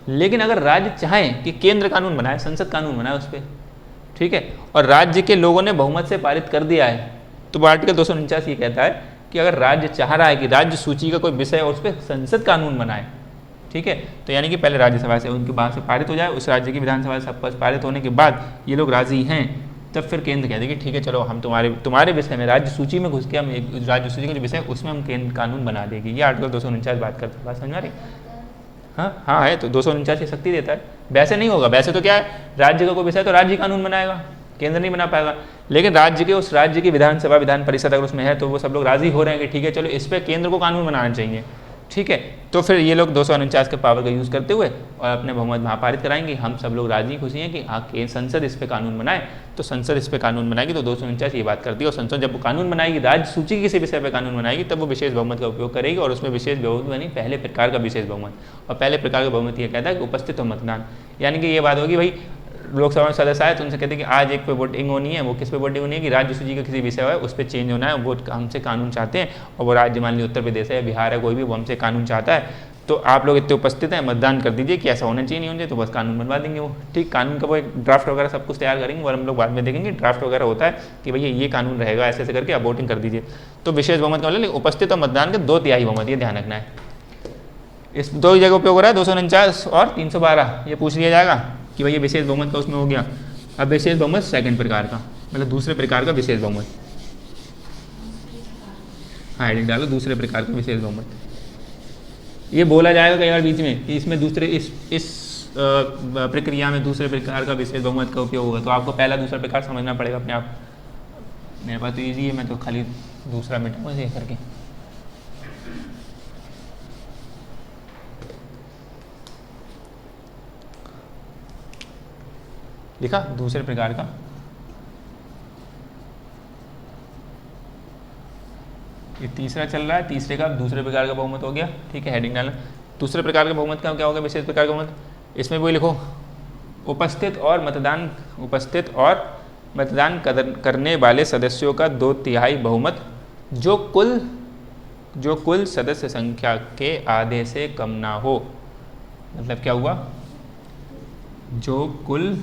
लेकिन अगर राज्य चाहें कि केंद्र कानून बनाए, संसद कानून बनाए उस पर, ठीक है, और राज्य के लोगों ने बहुमत से पारित कर दिया है, तो आर्टिकल 249 ये कहता है कि अगर राज्य चाह रहा है कि राज्य सूची का कोई विषय और उस पर संसद कानून बनाए, ठीक है, तो यानी कि पहले राज्यसभा से उनके बाहर से पारित हो जाए, उस राज्य की विधानसभा से सब कुछ पारित होने के बाद ये लोग राजी हैं, तब फिर केंद्र कह देगी ठीक है चलो हम तुम्हारे विषय में राज्य सूची में घुस के हम राज्य सूची का जो विषय है उसमें हम केंद्र कानून बना देगी। ये आर्टिकल 249 बात करते हैं, बात समझ आ रही? हाँ है, तो 249 की शक्ति देता है। वैसे नहीं होगा, वैसे तो क्या है, राज्य का कोई विषय तो राज्य कानून बनाएगा, केंद्र नहीं बना पाएगा, लेकिन राज्य के उस राज्य की विधानसभा विधान परिषद अगर उसमें है तो वो सब लोग राजी हो रहे हैं कि ठीक है चलो इस पर केंद्र को कानून बनाना चाहिए, ठीक है, तो फिर ये लोग 249 के पावर का यूज़ करते हुए और अपने बहुमत वहाँ पारित कराएंगे। हम सब लोग राजी खुशी हैं कि हाँ संसद इस पे कानून बनाए, तो संसद इस पे कानून बनाएगी, तो 249 ये बात करती है। और संसद जब कानून बनाएगी, राज्य सूची किसी विषय पे कानून बनाएगी, तब वो विशेष बहुमत का उपयोग करेगी, और उसमें विशेष बहुमत बनी पहले प्रकार का विशेष बहुमत। और पहले प्रकार का बहुमत ये कहता है कि उपस्थित हो मतदान, यानी कि ये बात होगी भाई लोकसभा में सदस्य आए तो उनसे कहते हैं कि आज एक पे वोटिंग होनी है, वो किस पे वोटिंग होनी है कि राज्य सूची का किसी विषय है उस पर चेंज होना है, वो हमसे कानून चाहते हैं, और वो राज्य मान लीजिए उत्तर प्रदेश है, बिहार है, कोई भी वो हमसे कानून चाहता है, तो आप लोग इतने उपस्थित हैं, मतदान कर दीजिए कि ऐसा होना चाहिए नहीं होना चाहिए, तो बस कानून बनवा देंगे वो, ठीक। कानून का वो एक ड्राफ्ट वगैरह सब कुछ तैयार करेंगे और हम लोग बाद में देखेंगे ड्राफ्ट वगैरह होता है कि भैया ये कानून रहेगा, ऐसे ऐसे करके आप वोटिंग कर दीजिए। तो विशेष बहुमत का मतलब उपस्थित और मतदान के 2/3 बहुमत, ये ध्यान रखना है। इस दो जगह उपयोग हो रहा है 249 और 312, ये पूछ लिया जाएगा कि भैया विशेष बहुमत का उसमें हो गया। अब विशेष बहुमत सेकंड प्रकार का, मतलब दूसरे प्रकार का विशेष बहुमत, हाँ हेडिंग डालो दूसरे प्रकार का विशेष बहुमत। ये बोला जाएगा कई बार बीच में कि इसमें दूसरे इस प्रक्रिया में दूसरे प्रकार का विशेष बहुमत का उपयोग होगा, तो आपको पहला दूसरा प्रकार समझना पड़ेगा अपने आप। मेरे पास तो ईजी है, मैं तो खाली दूसरा मिटाऊँ ये करके। लिखा दूसरे प्रकार का, ये तीसरा चल रहा है, तीसरे का दूसरे प्रकार का बहुमत हो गया, ठीक है, हेडिंग डालना। दूसरे प्रकार के बहुमत का क्या होगा, विशेष प्रकार का बहुमत, इसमें वही लिखो उपस्थित और मतदान करने वाले सदस्यों का 2/3 बहुमत जो कुल सदस्य संख्या के आधे से कम ना हो। मतलब क्या हुआ, जो कुल,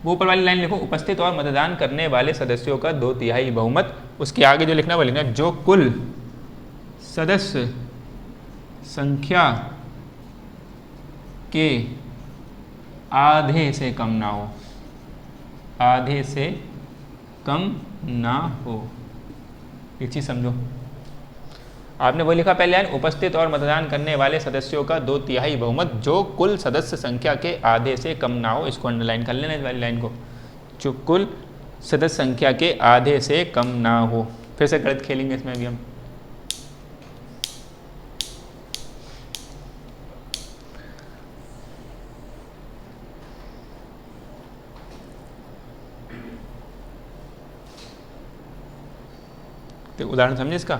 वो ऊपर वाली लाइन लिखो उपस्थित और मतदान करने वाले सदस्यों का 2/3 बहुमत, उसके आगे जो लिखना वो लिखना जो कुल सदस्य संख्या के आधे से कम ना हो, आधे से कम ना हो। एक चीज समझो, आपने वही लिखा पहले लाइन उपस्थित और मतदान करने वाले सदस्यों का 2/3 बहुमत जो कुल सदस्य संख्या के आधे से कम ना हो, इसको अंडरलाइन कर लेना इस वाली लाइन को, जो कुल सदस्य संख्या के आधे से कम ना हो। फिर से गणित खेलेंगे इसमें भी हम। तो उदाहरण समझे इसका,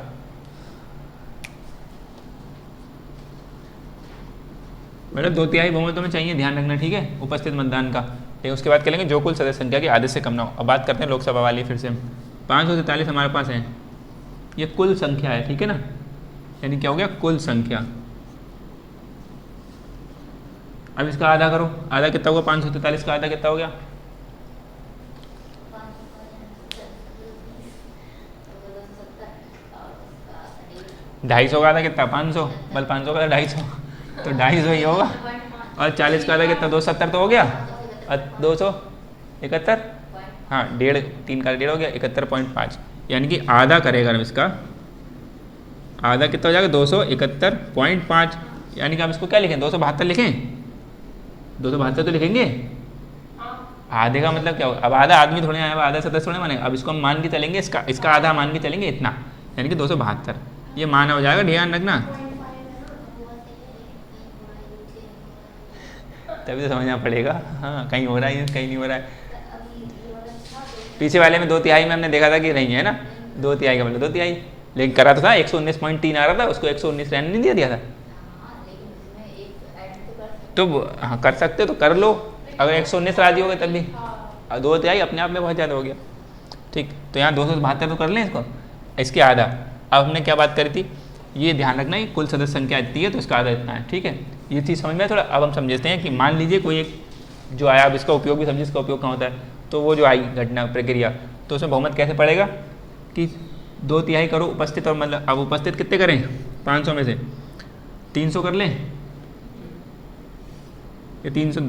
मतलब 2/3 बहुमत में चाहिए, ध्यान रखना, ठीक है, उपस्थित मतदान का। ठीक है, उसके बाद करेंगे जो कुल सदस्य संख्या की आधे से कम ना हो। अब बात करते हैं लोकसभा वाली, फिर से 543 हमारे पास है, ये कुल संख्या है, ठीक है ना, यानी क्या हो गया कुल संख्या। अब इसका आधा करो, आधा कितना हुआ, 543 का आधा कितना हो गया, 250 का आधा कितना 500, बल 500 का 250, तो 250 ही होगा, और 40 का आधा कितना 270 तो हो गया, और 271, हाँ 1.5, 3 का 1.5 हो गया 71.5, यानी कि आधा करेगा इसका, आधा कितना हो जाएगा 271.5, यानी कि हम इसको क्या लिखें 272 लिखें, 272 तो लिखेंगे। आधे का मतलब क्या होगा, अब आधा आदमी थोड़े आया, आधा सदस्य थोड़े माने, अब इसको हम मान के चलेंगे, इसका आधा मान के चलेंगे इतना, यानी कि 272, ये माना हो जाएगा, ध्यान रखना, तभी तो समझना पड़ेगा। हाँ कहीं हो रहा है कहीं नहीं हो रहा है, पीछे वाले में 2/3 में हमने देखा था कि नहीं है ना, 2/3 का मतलब 2/3, लेकिन करा तो था 119.3 आ रहा था, उसको 119 रहने नहीं दिया था, तो हाँ कर सकते हो तो कर लो, अगर 119 राजी हो गए तब भी 2/3 अपने आप में बहुत ज़्यादा हो गया। ठीक, तो यहाँ 272 तो कर लें इसको, इसके आधा। अब हमने क्या बात करी थी, ये ध्यान रखना है कुल सदस्य संख्या इतनी है तो इसका आधा इतना है। ठीक है, ये चीज़ समझ में है थोड़ा। अब हम समझते हैं कि मान लीजिए कोई एक जो आया, अब इसका उपयोग भी समझिए, इसका उपयोग कहाँ होता है। तो वो जो आई घटना प्रक्रिया, तो उसमें बहुमत कैसे पड़ेगा कि 2/3 करो उपस्थित, और मतलब अब उपस्थित कितने करें 500 में से 300 कर लें, ये 300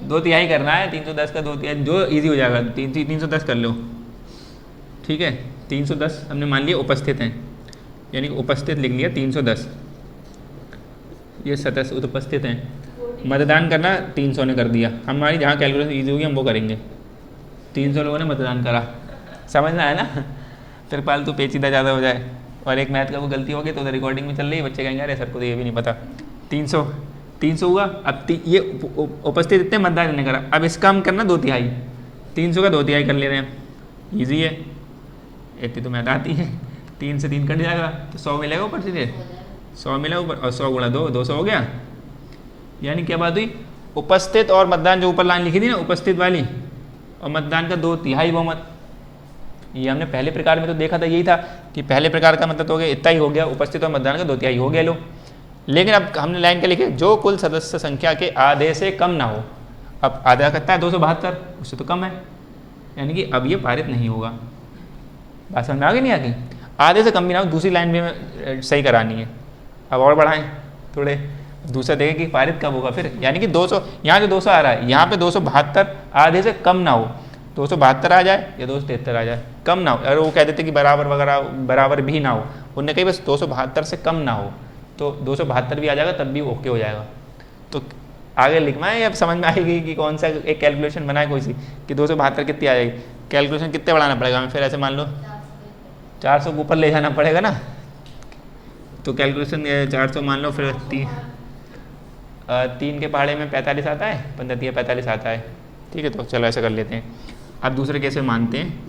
2/3 करना है, 310 का 2/3 जो इजी हो जाएगा, 310 कर लो। ठीक है, 310 हमने मान लिया उपस्थित हैं, यानी कि उपस्थित लिख लिया 310, ये सदस्य उपस्थित हैं। मतदान करना 300 ने कर दिया, हमारी जहाँ कैलकुलेशन ईजी होगी हम वो करेंगे। 300 लोगों ने मतदान करा, समझना है ना, फिर फालतू पेचीदा ज़्यादा हो जाए और एक मैथ का वो गलती हो गई तो रिकॉर्डिंग में चल रही है, बच्चे कहेंगे अरे सर को तो ये भी नहीं पता। 300 हुआ। अब ये उपस्थित इतने मतदान ने करा, अब इसका हम करना 2/3, 300 का 2/3 कर ले रहे हैं, ईजी है, इतनी तो मैथ आती है। 3 से 3 कट जाएगा तो 100 मिलेगा ऊपर से, 100 मिला ऊपर, और 100 गुणा 2, 200 हो गया। यानी क्या बात हुई, उपस्थित और मतदान जो ऊपर लाइन लिखी थी ना उपस्थित वाली, और मतदान का 2/3 बहुमत। ये हमने पहले प्रकार में तो देखा था, यही था कि पहले प्रकार का मतलब तो हो गया इतना ही हो गया, उपस्थित और मतदान का 2/3 हो गया लो। लेकिन अब हमने लाइन क्या लिखे, जो कुल सदस्य संख्या के आधे से कम ना हो। अब आधा कितना है 272, उससे तो कम है, यानी कि अब ये पारित नहीं होगा। बात समझ में आ गई नहीं आ गई, आधे से कम भी ना हो, दूसरी लाइन भी हमें सही करानी है। अब और बढ़ाएं थोड़े, दूसरा देखें कि पारित कब होगा फिर, यानी कि 200, यहाँ जो 200 आ रहा है यहाँ पे 272 आधे से कम ना हो, 272 आ जाए या 273 आ जाए, कम ना हो। अगर वो कह देते कि बराबर वगैरह बराबर भी ना हो, उनने कही बस 272 से कम ना हो, तो 272 भी आ जाएगा तब भी ओके हो जाएगा। तो आगे लिखवाएं या समझ में आएगी कि कौन सा एक कैलकुलेशन बनाए कोई सी कि 272 कितनी आ जाएगी। कैलकुलेशन कितने बढ़ाना पड़ेगा हमें, फिर ऐसे मान लो 400 के ऊपर ले जाना पड़ेगा ना, तो कैलकुलेशन 400 मान लो, फिर 3 के पहाड़े में 45 आता है, 15 45 आता है। ठीक है, तो चलो ऐसा कर लेते हैं। अब दूसरे कैसे मानते हैं,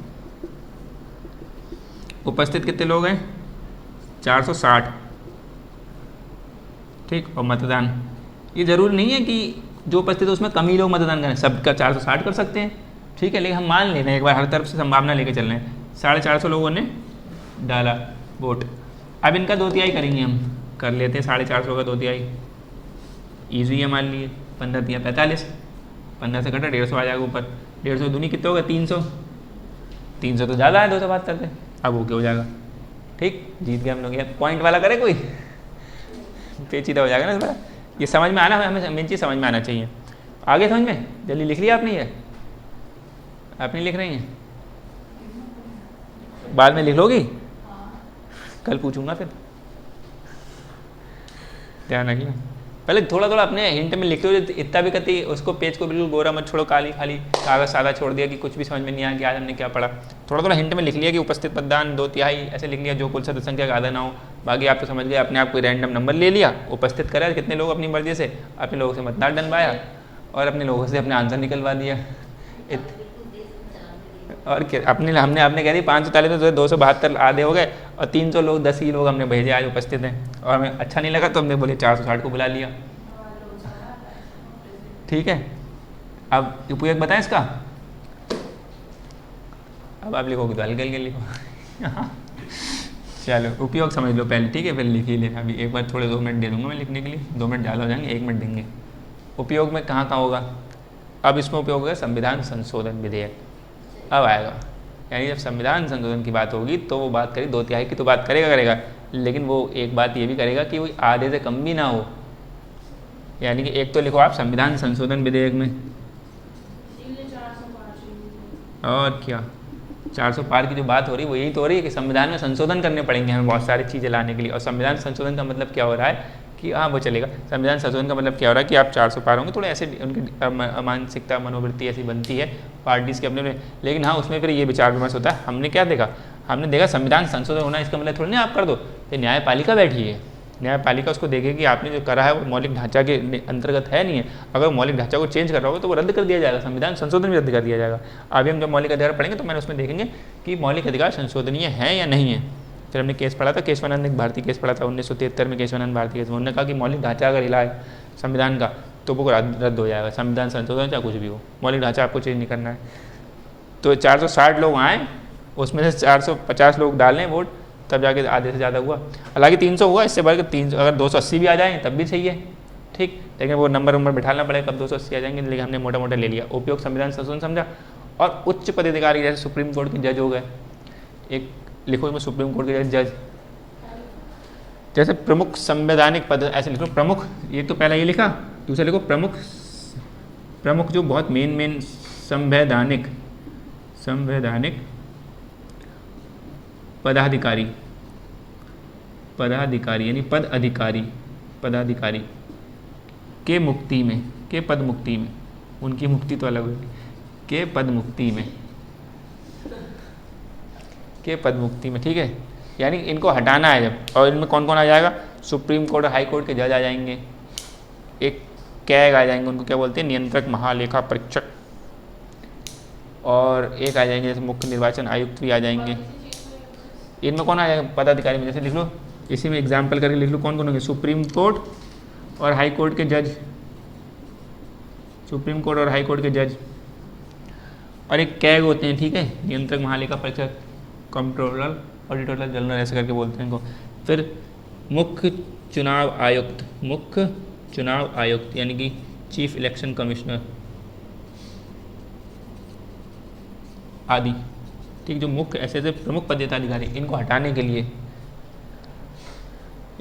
उपस्थित कितने लोग हैं 460, ठीक, और मतदान ये जरूरी नहीं है कि जो उपस्थित है उसमें कम ही लोग मतदान करें, सबका 460 कर सकते हैं। ठीक है, लेकिन हम मान ले रहे हैं एक बार, हर तरफ से संभावना लेके चल रहे हैं। 450 लोगों ने डाला वोट, अब इनका 2/3 करेंगे हम, कर लेते हैं 450 का 2/3, ईजी है मान लिए। 15 45, 15 से कटा 150 आ जाएगा ऊपर, 150 दूनी कितने हो गए 300, 300 तो ज़्यादा है 272 से, अब ओके हो जाएगा। ठीक, जीत गए हम लोग। यार पॉइंट वाला करे कोई, पेचीदा हो जाएगा ना थोड़ा, ये समझ में आना, हमें मेन चीज़ समझ में आना चाहिए। आगे समझ में, जल्दी लिख लिया आपने, ये आप नहीं लिख रही हैं, बाद में लिख लोगी, कल पूछूंगा फिर, ध्यान रखिए। पहले थोड़ा थोड़ा अपने हिंट में लिखते हो, इतना भी करती उसको पेज को बिल्कुल गोरा मत छोड़ो, खाली कागज सादा छोड़ दिया कि कुछ भी समझ में नहीं आया कि आज हमने क्या पढ़ा। थोड़ा थोड़ा हिंट में लिख लिया कि उपस्थित मतदान 2/3 ऐसे लिख लिया, जो कुल सदस्य संख्या का आधा ना हो। बाकी आप तो समझ गए, अपने आप कोई रैंडम नंबर ले लिया, उपस्थित करा कितने लोग अपनी मर्जी से, अपने लोगों से मतदान डलवाया और अपने लोगों से अपने आंसर निकलवा दिया। और क्या, हमने आपने कह दी 540 तो 272 आधे हो गए, और 300 लोग 10 ही लोग हमने भेजे आज उपस्थित हैं, और हमें अच्छा नहीं लगा तो हमने बोले 460 को बुला लिया। ठीक है, अब उपयोग बताएं इसका, अब आप लिखोगे तो हल्के हल्के लिखो। चलो उपयोग समझ लो पहले, ठीक है, फिर लिख ही लेना। अभी एक बार थोड़े 2 मिनट दे दूँगा मैं लिखने के लिए, 2 मिनट ज़्यादा हो जाएंगे, 1 मिनट देंगे। उपयोग में कहाँ कहाँ होगा, अब इसमें उपयोग होगा संविधान संशोधन विधेयक, अब आएगा। यानी जब संविधान संशोधन की बात होगी तो वो बात करेगी 2/3 की, तो बात करेगा, लेकिन वो एक बात ये भी करेगा कि वो आधे से कम भी ना हो। यानी कि एक तो लिखो आप संविधान संशोधन विधेयक में, और क्या 400 पार की जो बात हो रही है वो यही तो हो रही है कि संविधान में संशोधन करने पड़ेंगे हमें बहुत सारी चीज़ें लाने के लिए। और संविधान संशोधन का मतलब क्या हो रहा है कि हाँ वो चलेगा, संविधान संशोधन का मतलब क्या हो रहा है कि आप 400 पार होंगे, थोड़े ऐसे उनकी मानसिकता मनोवृत्ति ऐसी बनती है पार्टीज़ के अपने। लेकिन हाँ उसमें फिर ये विचार विमर्श होता है। हमने क्या देखा, हमने देखा संविधान संशोधन होना इसका मतलब थोड़ी ना आप कर दो, ये न्यायपालिका बैठी है, न्यायपालिका उसको देखेगी कि आपने जो करा है वो मौलिक ढांचा के अंतर्गत है नहीं है। अगर मौलिक ढांचा को चेंज कर रहा होगा तो वो रद्द कर दिया जाएगा, संविधान संशोधन भी रद्द कर दिया जाएगा। अभी हम जब मौलिक अधिकार पढ़ेंगे तो मैंने उसमें देखेंगे कि मौलिक अधिकार संशोधनीय है या नहीं है। फिर हमने केस पढ़ा था, केशवानंद एक भारतीय केस पढ़ा था 1973 में, केशवानंद भारतीय केस। उन्होंने कहा कि मौलिक ढांचा अगर हिला है संविधान का तो वो रद्द हो जाएगा, संविधान संशोधन चाहे कुछ भी हो, मौलिक ढांचा आपको चेंज नहीं करना है। तो 460 लोग आए, उसमें से 450 लोग डालें वोट, तब जाके आधे से ज़्यादा हुआ। हालांकि 300 हुआ, इससे बढ़ के 300, अगर 280 भी आ जाएँ तब भी सही है, ठीक, लेकिन वो नंबर बिठाना पड़ेगा कब 280 आ जाएंगे, लेकिन हमने मोटा मोटा ले लिया। उपयोग संविधान संशोधन समझा। और उच्च पदाधिकारी जैसे सुप्रीम कोर्ट के जज हो गए, एक लिखो इसमें सुप्रीम कोर्ट के जज, जैसे प्रमुख संवैधानिक पद, ऐसे लिखो प्रमुख, ये तो पहला ये लिखा, दूसरा लिखो प्रमुख जो बहुत मेन संवैधानिक पदाधिकारी यानी पदाधिकारी के मुक्ति में, के पद मुक्ति में, उनकी मुक्ति तो अलग होगी, के पद मुक्ति में, ठीक है, यानी इनको हटाना है जब। और इनमें कौन कौन आ जाएगा, सुप्रीम कोर्ट और हाई कोर्ट के जज आ जाएंगे, एक कैग आ जाएंगे, उनको क्या बोलते हैं, नियंत्रक महालेखा परीक्षक, और एक आ जाएंगे जैसे मुख्य निर्वाचन आयुक्त भी आ जाएंगे। इनमें कौन आ जाएगा, पदाधिकारी में, जैसे लिख लो, इसी में एग्जाम्पल करके लिख लो कौन कौन होंगे, सुप्रीम कोर्ट और हाई कोर्ट के जज, सुप्रीम कोर्ट और हाई कोर्ट के जज, और एक कैग होते हैं, ठीक है, नियंत्रक महालेखा परीक्षक, कंट्रोलर, ऑडिटर जनरल, ऐसे करके बोलते हैं इनको। फिर मुख्य चुनाव आयुक्त यानी कि चीफ इलेक्शन कमिश्नर आदि, ठीक, जो मुख्य ऐसे प्रमुख पदाधिकारी, इनको हटाने के लिए,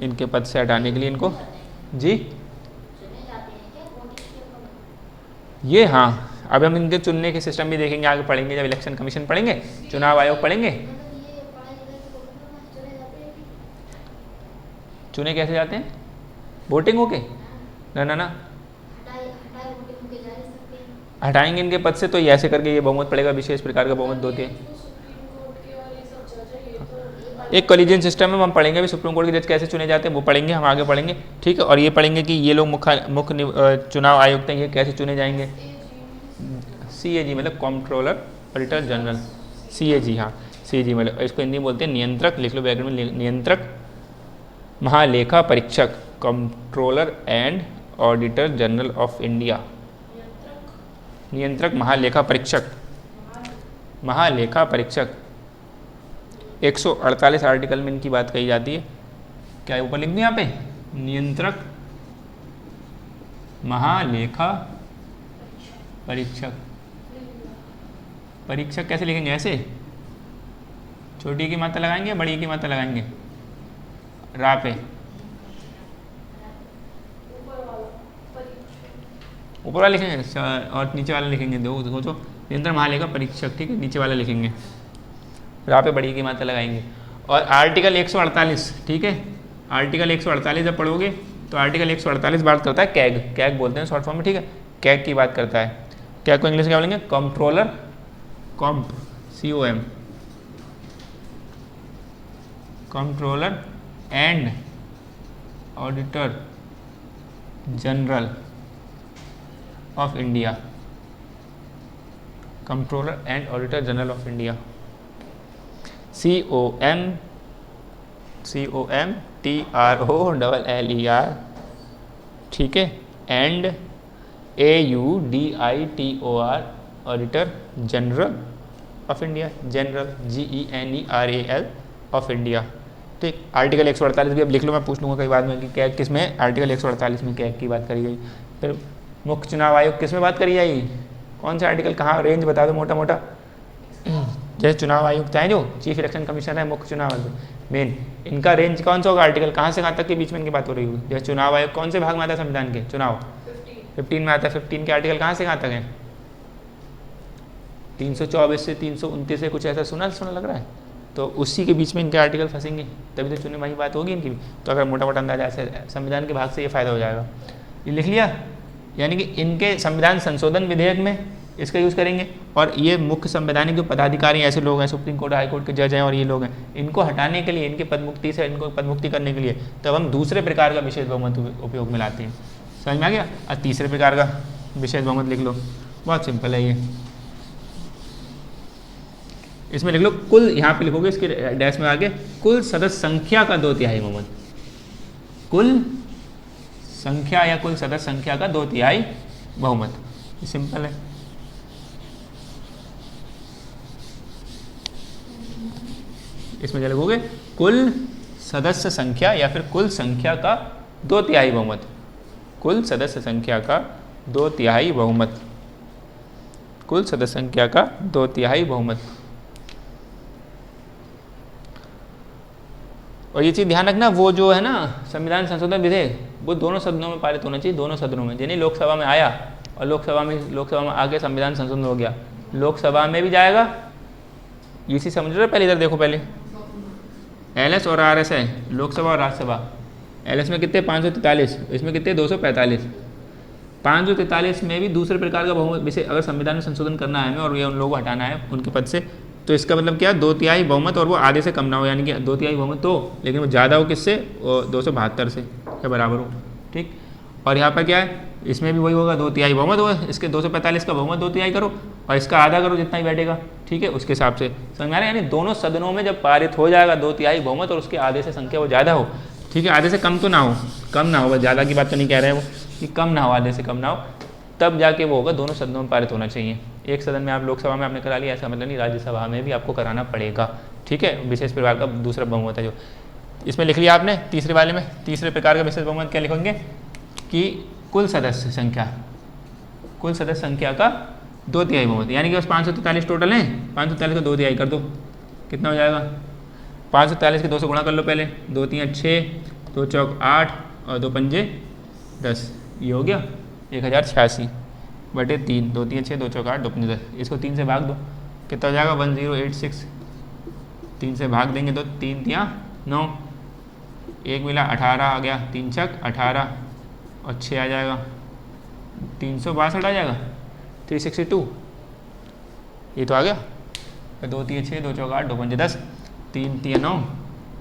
इनके पद से हटाने के लिए इनको, जी ये, हाँ, अब हम इनके चुनने के सिस्टम भी देखेंगे, आगे पढ़ेंगे, जब इलेक्शन कमीशन पढ़ेंगे, चुनाव आयोग पढ़ेंगे। चुने कैसे जाते हैं, वोटिंग होके, ना हटाएंगे इनके पद से, तो ये ऐसे करके ये बहुमत पड़ेगा, विशेष प्रकार का बहुमत होती है। एक कोलिजन सिस्टम में हम पढ़ेंगे भी, सुप्रीम कोर्ट के जज कैसे चुने जाते हैं वो पढ़ेंगे, हम आगे पढ़ेंगे, ठीक है। और ये पढ़ेंगे कि ये लोग मुख्य चुनाव आयुक्त हैं, ये कैसे चुने जाएंगे। CAG मतलब कंट्रोलर ऑडिटर जनरल, CAG, हाँ CAG मतलब, इसको हिंदी में बोलते हैं नियंत्रक, लिख लो बैकग्राउंड में, नियंत्रक महालेखा परीक्षक, controller and auditor general of India, नियंत्रक महालेखा परीक्षक 148 आर्टिकल में इनकी बात कही जाती है। क्या ऊपर लिख दूँ यहाँ पे, नियंत्रक महालेखा परीक्षक कैसे लिखेंगे, ऐसे छोटी की मात्रा लगाएंगे, बड़ी की मात्रा लगाएंगे, रा पे ऊपर वाला लिखेंगे और नीचे वाला लिखेंगे, देखो तो नियंत्रक महालेखा परीक्षक, ठीक है, नीचे वाला लिखेंगे, रा पे बड़ी की मात्रा लगाएंगे। और आर्टिकल 148, ठीक है, आर्टिकल 148 जब पढ़ोगे तो आर्टिकल 148 बात करता है कैग बोलते हैं शॉर्ट फॉर्म में, ठीक है, कैग की बात करता है। कैग को इंग्लिश में क्या बोलेंगे, controller, COMP, controller and auditor general of India, controller and auditor general of India, COMTROLLER, ठीक है, and AUDITOR, auditor general of India, general GENERAL of India, ठीक। आर्टिकल 148 भी अब लिख लो, मैं पूछ लूँगा कई बाद में कि कैग किस में, आर्टिकल 148 में कैग की बात करी गई। फिर मुख्य चुनाव आयोग किस में बात करी जाएगी, कौन सा आर्टिकल, कहाँ, रेंज बता दो मोटा मोटा। जैसे चुनाव आयुक्त है जो चीफ इलेक्शन कमिश्नर है, मुख्य चुनाव आयुक्त मेन, इनका रेंज कौन सा होगा, आर्टिकल कहाँ से कहाँ तक के बीच में इनकी बात हो रही होगी। जैसे चुनाव आयोग कौन से भाग में आता है संविधान के, चुनाव 15 में आता है, 15 के आर्टिकल कहाँ से कहाँ तक है, 324 से 329 से कुछ ऐसा सुना लग रहा है, तो उसी के बीच में इनके आर्टिकल फंसेंगे, तभी तो चुने वाली बात होगी इनकी भी। तो अगर मोटा मोटा अंदाजा ऐसे संविधान के भाग से ये फायदा हो जाएगा, ये लिख लिया, यानी कि इनके संविधान संशोधन विधेयक में इसका यूज़ करेंगे। और ये मुख्य संवैधानिक जो पदाधिकारी ऐसे लोग हैं, सुप्रीम कोर्ट हाई कोर्ट के जज हैं और ये लोग हैं, इनको हटाने के लिए, इनके पदमुक्ति से इनको पदमुक्ति करने के लिए तब हम दूसरे प्रकार का विशेष बहुमत उपयोग में लाते हैं। समझ में आ गया। और तीसरे प्रकार का विशेष बहुमत लिख लो, बहुत सिंपल है ये, इसमें लिख लो कुल, यहाँ पे लिखोगे इसके डैश में आगे, कुल सदस्य संख्या का 2/3 बहुमत, कुल संख्या या कुल सदस्य संख्या का 2/3 बहुमत। ये सिंपल है। इसमें क्या लिखोगे? कुल सदस्य संख्या या फिर कुल संख्या का 2/3 बहुमत। कुल सदस्य संख्या का 2/3 बहुमत। कुल सदस्य संख्या का 2/3 बहुमत। और ये चीज़ ध्यान रखना, वो जो है ना संविधान संशोधन विधेयक, वो दोनों सदनों में पारित होना चाहिए, दोनों सदनों में। यानी लोकसभा में आया और लोकसभा में आके संविधान संशोधन हो गया, लोकसभा में भी जाएगा। इसी समझ रहे हो? पहले इधर देखो, पहले एलएस और आरएस है, लोकसभा और राज्यसभा। एलएस में कितने? 543, इसमें कितने? 245। 543 में भी दूसरे प्रकार का बहुमत, जैसे अगर संविधान में संशोधन करना है हमें और ये उन लोगों को हटाना है उनके पद से, तो इसका मतलब क्या? 2/3 बहुमत, और वो आधे से कम ना हो, यानी कि 2/3 बहुमत हो, लेकिन वो ज़्यादा हो किससे? 272 से, या बराबर हो। ठीक। और यहाँ पर क्या है? इसमें भी वही होगा, 2/3 बहुमत होगा, इसके 245 का बहुमत 2/3 करो और इसका आधा करो, जितना ही बैठेगा। ठीक है, उसके हिसाब से समझ में आ रहा है? यानी दोनों सदनों में जब पारित हो जाएगा 2/3 बहुमत और उसके आधे से संख्या वो ज़्यादा हो, ठीक है, आधे से कम तो ना हो, कम ना हो, बस ज़्यादा की बात तो नहीं कह रहे हैं वो, कि कम ना हो, आधे से कम ना हो, तब जाके वो होगा, दोनों सदनों में पारित होना चाहिए। एक सदन में आप लोकसभा में आपने करा लिया, ऐसा मतलब नहीं, राज्यसभा में भी आपको कराना पड़ेगा। ठीक है, विशेष प्रकार का दूसरा बहुमत है जो इसमें लिख लिया आपने। तीसरे वाले में, तीसरे प्रकार का विशेष बहुमत क्या लिखेंगे? कि कुल सदस्य संख्या, कुल सदस्य संख्या का 2/3 बहुमत, यानी कि बस 543 टोटल हैं, 543 को 2/3 कर दो, कितना हो जाएगा? 543 के 2 से गुणा कर लो पहले, 2 3 6, 2 चौक 8 और 2 पंजे 10, ये हो गया 1086 बटे 3, 2 3 6, 2 चौक 8, 2 पंजे 10। इसको 3 से भाग दो, कितना हो जाएगा? 1086। 3 से भाग देंगे तो 3 3 9, 1 मिला 18 आ गया, 3 छक 18 और 6 आ जाएगा, 362 आ जाएगा, 362, ये तो आ गया। 2 3 6, 2 चौक 8, 2 पंजे 10, 3 3 9,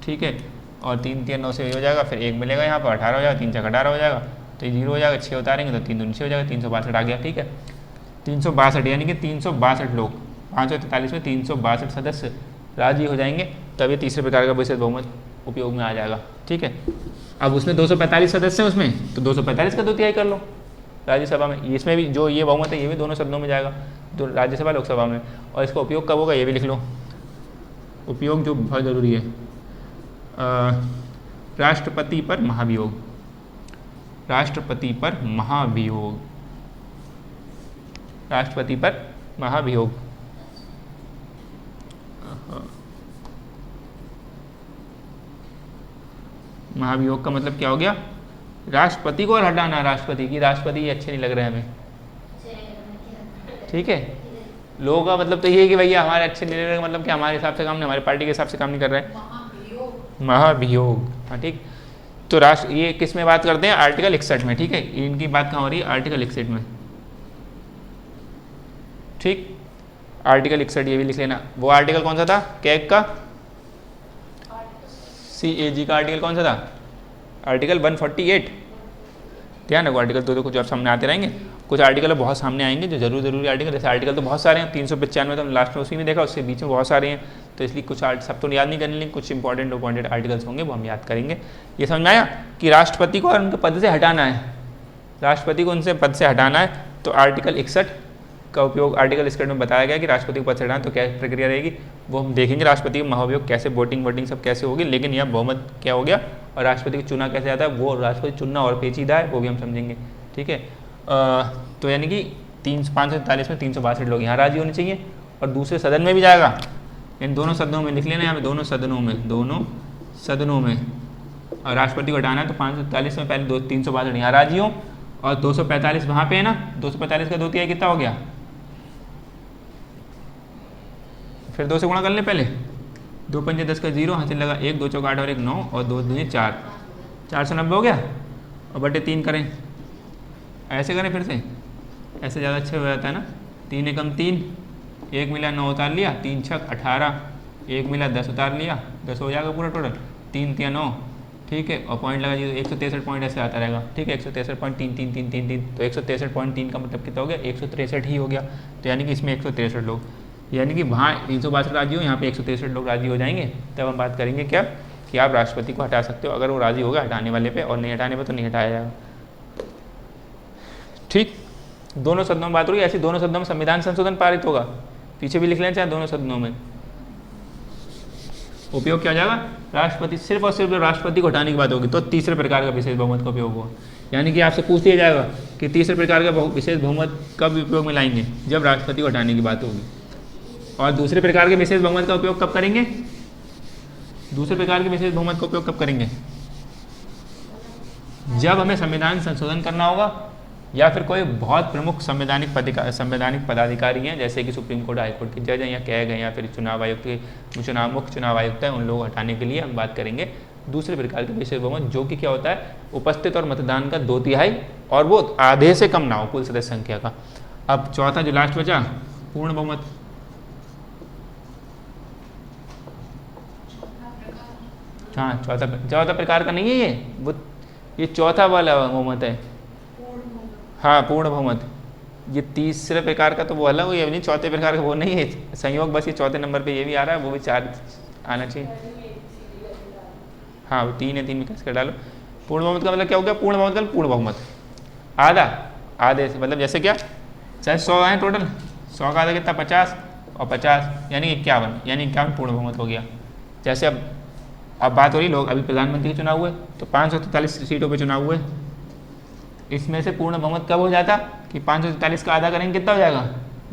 ठीक है, और 3 3 9 से हो जाएगा, फिर 1 मिलेगा यहाँ पर, 18 हो जाएगा, 3 छक 18 हो जाएगा, तो 0 हो जाएगा, 6 उतारेंगे तो 3 दूनी 6 हो जाएगा, 362 आ गया। ठीक है, 362, यानी कि 362 लोग, 543 में 362 सदस्य राजी हो जाएंगे, तब ये तीसरे प्रकार का विशेष बहुमत उपयोग में आ जाएगा। ठीक है, अब उसमें 245 सदस्य हैं उसमें, तो 245 का 2/3 कर लो राज्यसभा में। इसमें भी जो ये बहुमत है ये भी दोनों सदनों में जाएगा, तो राज्यसभा लोकसभा में। और इसका उपयोग कब होगा ये भी लिख लो, उपयोग जो बहुत ज़रूरी है। राष्ट्रपति पर महाभियोग, राष्ट्रपति पर महाभियोग, राष्ट्रपति पर महाभियोग। महाभियोग का मतलब क्या हो गया? राष्ट्रपति को और हटाना, राष्ट्रपति की, राष्ट्रपति अच्छे नहीं लग रहे हमें। ठीक है, लोगों का मतलब तो ये है कि भैया हमारे अच्छे नहीं लग रहे, मतलब कि हमारे हिसाब से काम नहीं, हमारे पार्टी के हिसाब से काम नहीं कर रहे हैं। महाभियोग, हाँ ठीक। तो राष्ट्र, ये किस में बात करते हैं? आर्टिकल 61 में। ठीक है, इनकी बात कहाँ हो रही है? आर्टिकल 61 में। ठीक, आर्टिकल 61 ये भी लिख लेना। वो आर्टिकल कौन सा था? कैग का, CAG का आर्टिकल कौन सा था? आर्टिकल 148। ध्यान रखो, आर्टिकल तो कुछ आप सामने आते रहेंगे, कुछ आर्टिकल बहुत सामने आएंगे जो जरूरी आर्टिकल, जैसे आर्टिकल तो बहुत सारे हैं, 395 तो लास्ट में उसी में देखा, उससे बीच में बहुत सारे हैं, तो इसलिए कुछ सब तो याद नहीं करने, लेकिन कुछ इंपॉर्टेंट आर्टिकल्स होंगे वो हम याद करेंगे। ये समझ में आया कि राष्ट्रपति को उनके पद से हटाना है, राष्ट्रपति को उनसे पद से हटाना है, तो आर्टिकल 61 का उपयोग, आर्टिकल 61 में बताया गया कि राष्ट्रपति को पद से हटाना, तो क्या प्रक्रिया रहेगी वो हम देखेंगे, राष्ट्रपति का महाभियोग कैसे, वोटिंग सब कैसे होगी, लेकिन यह बहुमत क्या हो गया और राष्ट्रपति को चुना कैसे जाता है, वो राष्ट्रपति चुनना और पेचीदा है, वो भी हम समझेंगे। ठीक है, तो यानी कि 543 में 362 लोग यहाँ राजी होने चाहिए, और दूसरे सदन में भी जाएगा, इन दोनों सदनों में लिख लेना यहाँ पे, दोनों सदनों में, और राष्ट्रपति को हटाना है, तो 543 में पहले 362 यहाँ राजी हो, और 245 वहाँ पे है ना, 245 का 2/3 कितना हो गया? फिर 2 से गुणा कर लें पहले, 2 पंजे 10 का 0, हासिल लगा 1, 2 चौक 8 और 1 9, और 2 दूनी 4, 490 हो गया, और बटे 3 करें, ऐसे करें फिर से, ऐसे ज़्यादा अच्छा हो जाता है ना। 3 एकम 3, 1 मिला 9 उतार लिया, 3 छक 18, 1 मिला 10 उतार लिया, 10 हो जाएगा पूरा टोटल, 3 3 9, ठीक है, और पॉइंट लगा दिए, 163 पॉइंट ऐसे आता रहेगा। ठीक है, 163.33333, तो 163.3 का मतलब कितना हो गया? 163 ही हो गया, तो यानी कि इसमें 163 लोग, यानी कि वहाँ 362 राजी हो, यहाँ पे 163 लोग राजी हो जाएंगे, तब हम बात करेंगे क्या कि आप राष्ट्रपति को हटा सकते हो, अगर वो राजी होगा हटाने वाले पे, और नहीं हटाने पे तो नहीं हटाया जाएगा। ठीक, दोनों सदनों में बात हो रही है, ऐसी दोनों सदनों में संविधान संशोधन पारित होगा, पीछे भी लिख लें चाहे दोनों सदनों में। उपयोग क्या हो जाएगा, राष्ट्रपति, सिर्फ और सिर्फ राष्ट्रपति को हटाने की बात होगी तो तीसरे प्रकार का विशेष बहुमत का उपयोग होगा। यानी कि आपसे पूछ लिया जाएगा कि तीसरे प्रकार का विशेष बहुमत कब उपयोग में लाएंगे, जब राष्ट्रपति को हटाने की बात होगी। और दूसरे प्रकार के विशेष बहुमत का उपयोग कब करेंगे, दूसरे प्रकार के विशेष बहुमत का उपयोग कब करेंगे, जब हमें संविधान संशोधन करना होगा या फिर कोई बहुत प्रमुख संवैधानिक पदाधिकारी हैं, जैसे कि सुप्रीम कोर्ट, हाई कोर्ट के जज हैं या कह गए, या फिर चुनाव आयुक्त के मुख्य चुनाव आयुक्त हैं, उन लोगों को हटाने के लिए हम बात करेंगे दूसरे प्रकार के विशेष बहुमत, जो कि क्या होता है, उपस्थित और मतदान का 2/3 और वो आधे से कम ना हो कुल सदस्य संख्या का। अब चौथा जो लास्ट बचा, पूर्ण बहुमत। हाँ, चौथा प्रकार का नहीं है ये चौथा वाला बहुमत है। हाँ, पूर्ण बहुमत। ये तीसरे प्रकार का तो वो अलग, ये नहीं, चौथे प्रकार का वो नहीं है, संयोग बस ये चौथे नंबर पे ये भी आ रहा है, वो भी 4 आना चाहिए। हाँ, वो 3 है, 3 में कैसे कर डालो। पूर्ण बहुमत का मतलब क्या हो गया, पूर्ण बहुमत का पूर्ण बहुमत आधे से, मतलब जैसे क्या, चाहे 100 है टोटल, 100 का आधा कितना, 50 और 50 यानी 51, यानी 51 पूर्ण बहुमत हो गया। जैसे अब बात हो रही, लोग अभी प्रधानमंत्री के चुनाव हुए तो 543 सीटों पे चुनाव हुए, इसमें से पूर्ण बहुमत कब हो जाता कि 543 का आधा करेंगे कितना हो जाएगा,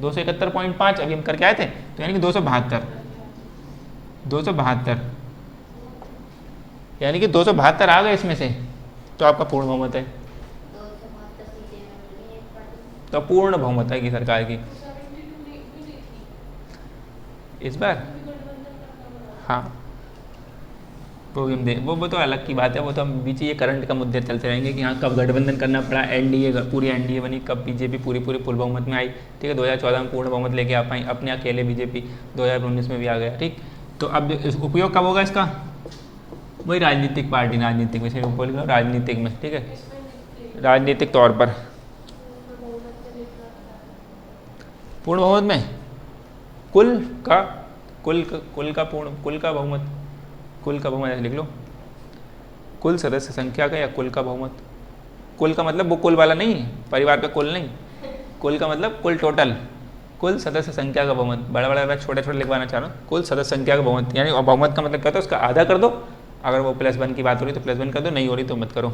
271.5, अभी हम करके आए थे, तो यानी कि 272 यानी कि 272 आ गए इसमें से, तो आपका पूर्ण बहुमत है, तो पूर्ण बहुमत है की सरकार की इस बार। हाँ, वो तो अलग की बात है, वो तो हम बीच ये करंट का मुद्दे चलते रहेंगे कि हाँ कब गठबंधन करना पड़ा, एनडीए पूरी एनडीए बनी, कब बीजेपी पूरी पूर्ण बहुमत में आई। ठीक है, 2014 में पूर्ण बहुमत लेके आ पाई, अपने अकेले बीजेपी 2019 में भी आ गया। ठीक, तो अब उपयोग कब होगा इसका, वही राजनीतिक पार्टी, राजनीतिक में बोल रहा हूँ, राजनीतिक में, ठीक है, राजनीतिक तौर पर पूर्ण बहुमत में कुल का बहुमत लिख लो, कुल सदस्य संख्या का या कुल का बहुमत। कुल का मतलब वो कुल वाला नहीं, परिवार का कुल नहीं, कुल का मतलब कुल टोटल, कुल सदस्य संख्या का बहुमत। बड़ा छोटे लिखवाना चाह रहा हूँ, कुल सदस्य संख्या का बहुमत, यानी और बहुमत का मतलब क्या होता है, उसका आधा कर दो, अगर वो +1 की बात हो रही तो +1 कर दो, नहीं हो रही तो मत करो।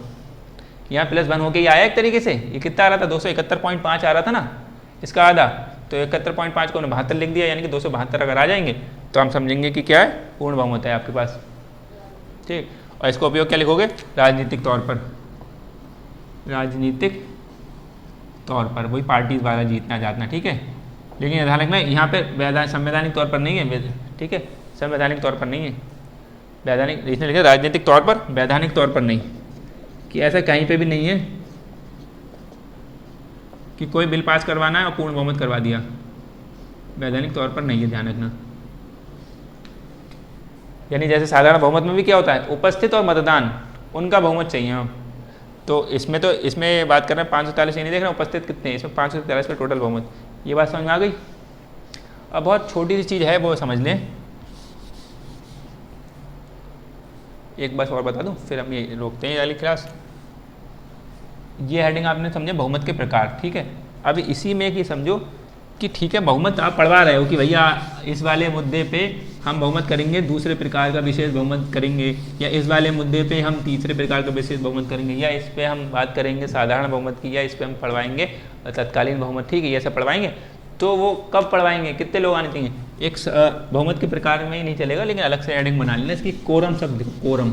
यहाँ +1 होके ही आया एक तरीके से, ये कितना आ रहा था, 271.5 आ रहा था ना, इसका आधा, तो 71.5 को 72 लिख दिया, यानी कि 272 अगर आ जाएंगे तो हम समझेंगे कि क्या है, पूर्ण बहुमत है आपके पास। ठीक, और इसका उपयोग क्या लिखोगे, राजनीतिक तौर पर, वही पार्टी वाला जीतना जातना। ठीक है, लेकिन ध्यान रखना यहाँ पे संवैधानिक तौर पर नहीं है, ठीक है, संवैधानिक तौर पर नहीं है, वैधानिक, इसने लिखा राजनीतिक तौर पर, वैधानिक तौर पर नहीं, कि ऐसा कहीं पे भी नहीं है कि कोई बिल पास करवाना है और पूर्ण बहुमत करवा दिया, वैधानिक तौर पर नहीं है, ध्यान रखना। यानी जैसे साधारण बहुमत में भी क्या होता है, उपस्थित और मतदान, उनका बहुमत चाहिए हम, तो इसमें बात कर रहे हैं 543, ये नहीं देख रहे उपस्थित कितने, इसमें 543 पे टोटल बहुमत। ये बात समझ में आ गई। अब बहुत छोटी सी चीज़ है, वो समझ लें, एक बस और बता दूं फिर हम ये रोकते हैं ये वाली क्लास। ये हेडिंग आपने समझे बहुमत के प्रकार। ठीक है, अब इसी में कि समझो कि ठीक है, बहुमत आप पढ़वा रहे हो कि भैया इस वाले मुद्दे पे हम बहुमत करेंगे, दूसरे प्रकार का विशेष बहुमत करेंगे, या इस वाले मुद्दे पे हम तीसरे प्रकार का विशेष बहुमत करेंगे, या इस पे हम बात करेंगे साधारण बहुमत की, या इस पे हम पढ़वाएंगे तत्कालीन बहुमत। ठीक है, ये सब पढ़वाएंगे, तो वो कब पढ़वाएंगे, कितने लोग आने चाहिए, एक बहुमत के प्रकार में ही नहीं चलेगा, लेकिन अलग से हेडिंग बना लेना इसकी, कोरम शब्द, कोरम।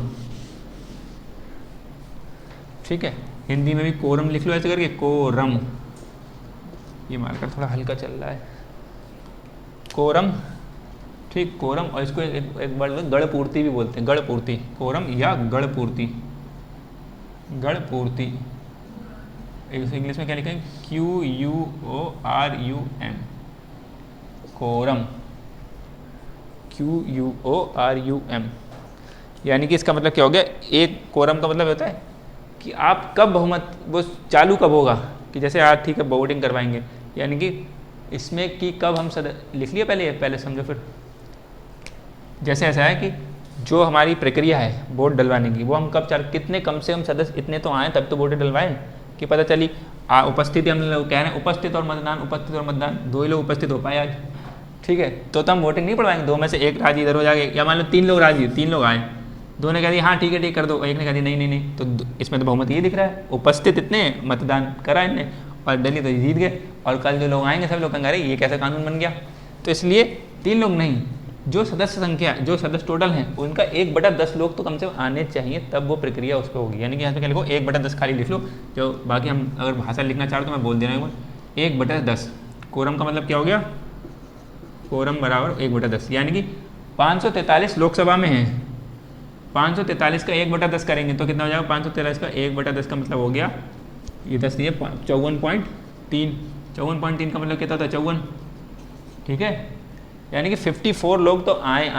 ठीक है, हिंदी में भी कोरम लिख लो ऐसे करके, कोरम। ये मार्कर थोड़ा हल्का चल रहा है, कोरम। ठीक, कोरम, और इसको एक वर्ड गढ़पूर्ति भी बोलते हैं, गढ़पूर्ति, कोरम या गढ़पूर्ति, गढ़पूर्ति। इंग्लिश में क्या लिखेंगे, QUORUM, कोरम, QUORUM। यानी कि इसका मतलब क्या हो गया, एक कोरम का मतलब होता है कि आप कब बहुमत वो चालू कब होगा, कि जैसे आज ठीक है वोटिंग करवाएंगे, यानी कि इसमें कि कब हम लिख लिया पहले समझो फिर। जैसे ऐसा है कि जो हमारी प्रक्रिया है वोट डलवाने की, वो हम कब कितने कम से कम सदस्य इतने तो आए तब तो वोट डलवाएं, कि पता चली उपस्थिति हम लोग कह रहे हैं उपस्थित और मतदान दो ही लोग उपस्थित हो पाए आज, ठीक है। तो हम वोटिंग नहीं पड़वाएंगे, दो में से एक राजी इधर हो जाएगा, या मान लो 3 लोग राजी, 3 लोग आए, दो ने कह दिया हाँ ठीक है कर दो, एक ने कह दिया नहीं नहीं नहीं, तो इसमें तो बहुमत ये दिख रहा है, उपस्थित इतने मतदान करा इनने और दिल्ली तो जीत गए, और कल जो लोग आएंगे सब लोग कहेंगे अरे ये कैसा कानून बन गया। तो इसलिए 3 लोग नहीं, जो सदस्य संख्या, जो सदस्य टोटल हैं उनका 1/10 लोग तो कम से कम आने चाहिए, तब वो प्रक्रिया उस पर होगी। यानी कि यहाँ पे क्या लिखो 1/10 खाली लिख लो, जो बाकी हम अगर भाषा लिखना चाहो तो मैं बोल दे रहा हूँ 1/10। कोरम का मतलब क्या हो गया, कोरम बराबर 1/10, यानी कि 543 लोकसभा में है, 543 का 1/10 करेंगे तो कितना हो जाएगा, 543 का 1/10 का मतलब हो गया ये 10 दिए 54.3, 54.3 का मतलब कितना था 54, ठीक है। यानी कि 54 लोग तो आए,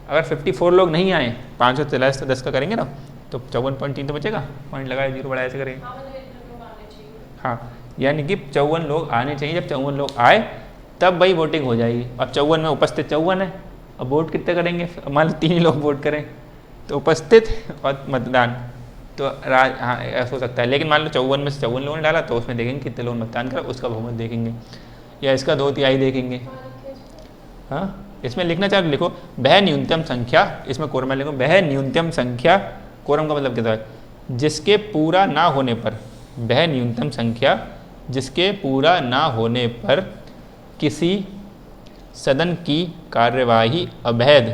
अगर 54 लोग नहीं आए 543 तो 10 का करेंगे ना, तो 54.3 तो बचेगा, पॉइंट लगाए 0 बढ़ाया ऐसे करेंगे, हाँ। यानी कि 54 लोग आने चाहिए, जब 54 लोग आए तब भाई वोटिंग हो जाएगी। अब 54 में उपस्थित 54 है, अब वोट कितने करेंगे, मान लो 3 ही लोग वोट करें तो उपस्थित और मतदान तो हाँ ऐसा हो सकता है, लेकिन मान लो 54 में से 54 लोगों ने डाला तो उसमें देखेंगे कितने लोग मतदान करा, उसका बहुमत देखेंगे, या इसका 2/3 देखेंगे। हाँ, इसमें लिखना चाहे लिखो वह न्यूनतम संख्या, इसमें कोरम में लिखो वह न्यूनतम संख्या, कोरम का मतलब क्या है, जिसके पूरा ना होने पर, वह न्यूनतम संख्या जिसके पूरा ना होने पर किसी सदन की कार्यवाही अवैध,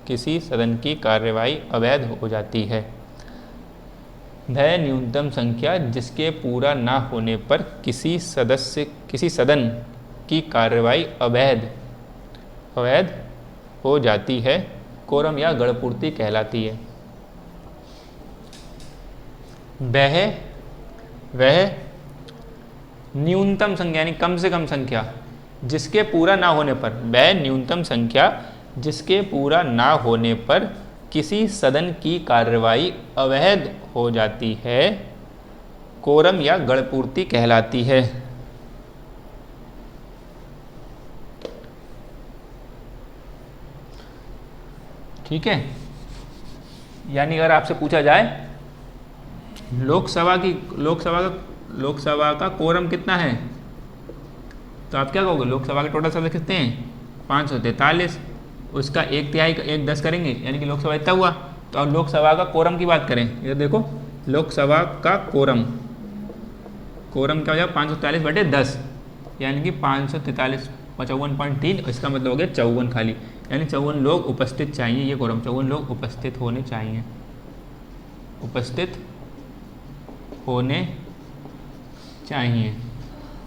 किसी सदन की कार्यवाही अवैध हो जाती है। वह न्यूनतम संख्या जिसके पूरा ना होने पर किसी सदन की कार्यवाही अवैध हो जाती है, कोरम या गणपूर्ति कहलाती है। वह न्यूनतम संख्या यानी कम से कम संख्या जिसके पूरा ना होने पर, वह न्यूनतम संख्या जिसके पूरा ना होने पर किसी सदन की कार्यवाही अवैध हो जाती है, कोरम या गणपूर्ति कहलाती है। ठीक है, यानी अगर आपसे पूछा जाए लोकसभा का कोरम कितना है, तो आप क्या कहोगे, लोकसभा के टोटल सदस्य कितने हैं 543, उसका 1/3 1/10 करेंगे, यानी कि लोकसभा इतना हुआ। तो अब लोकसभा का कोरम की बात करें, ये देखो लोकसभा का कोरम क्या हो जाएगा 543/10, यानी कि 543 55.3, इसका मतलब हो गया 54 खाली, यानी 54 लोग उपस्थित चाहिए, ये कोरम 54 लोग उपस्थित होने चाहिए, उपस्थित होने चाहिए।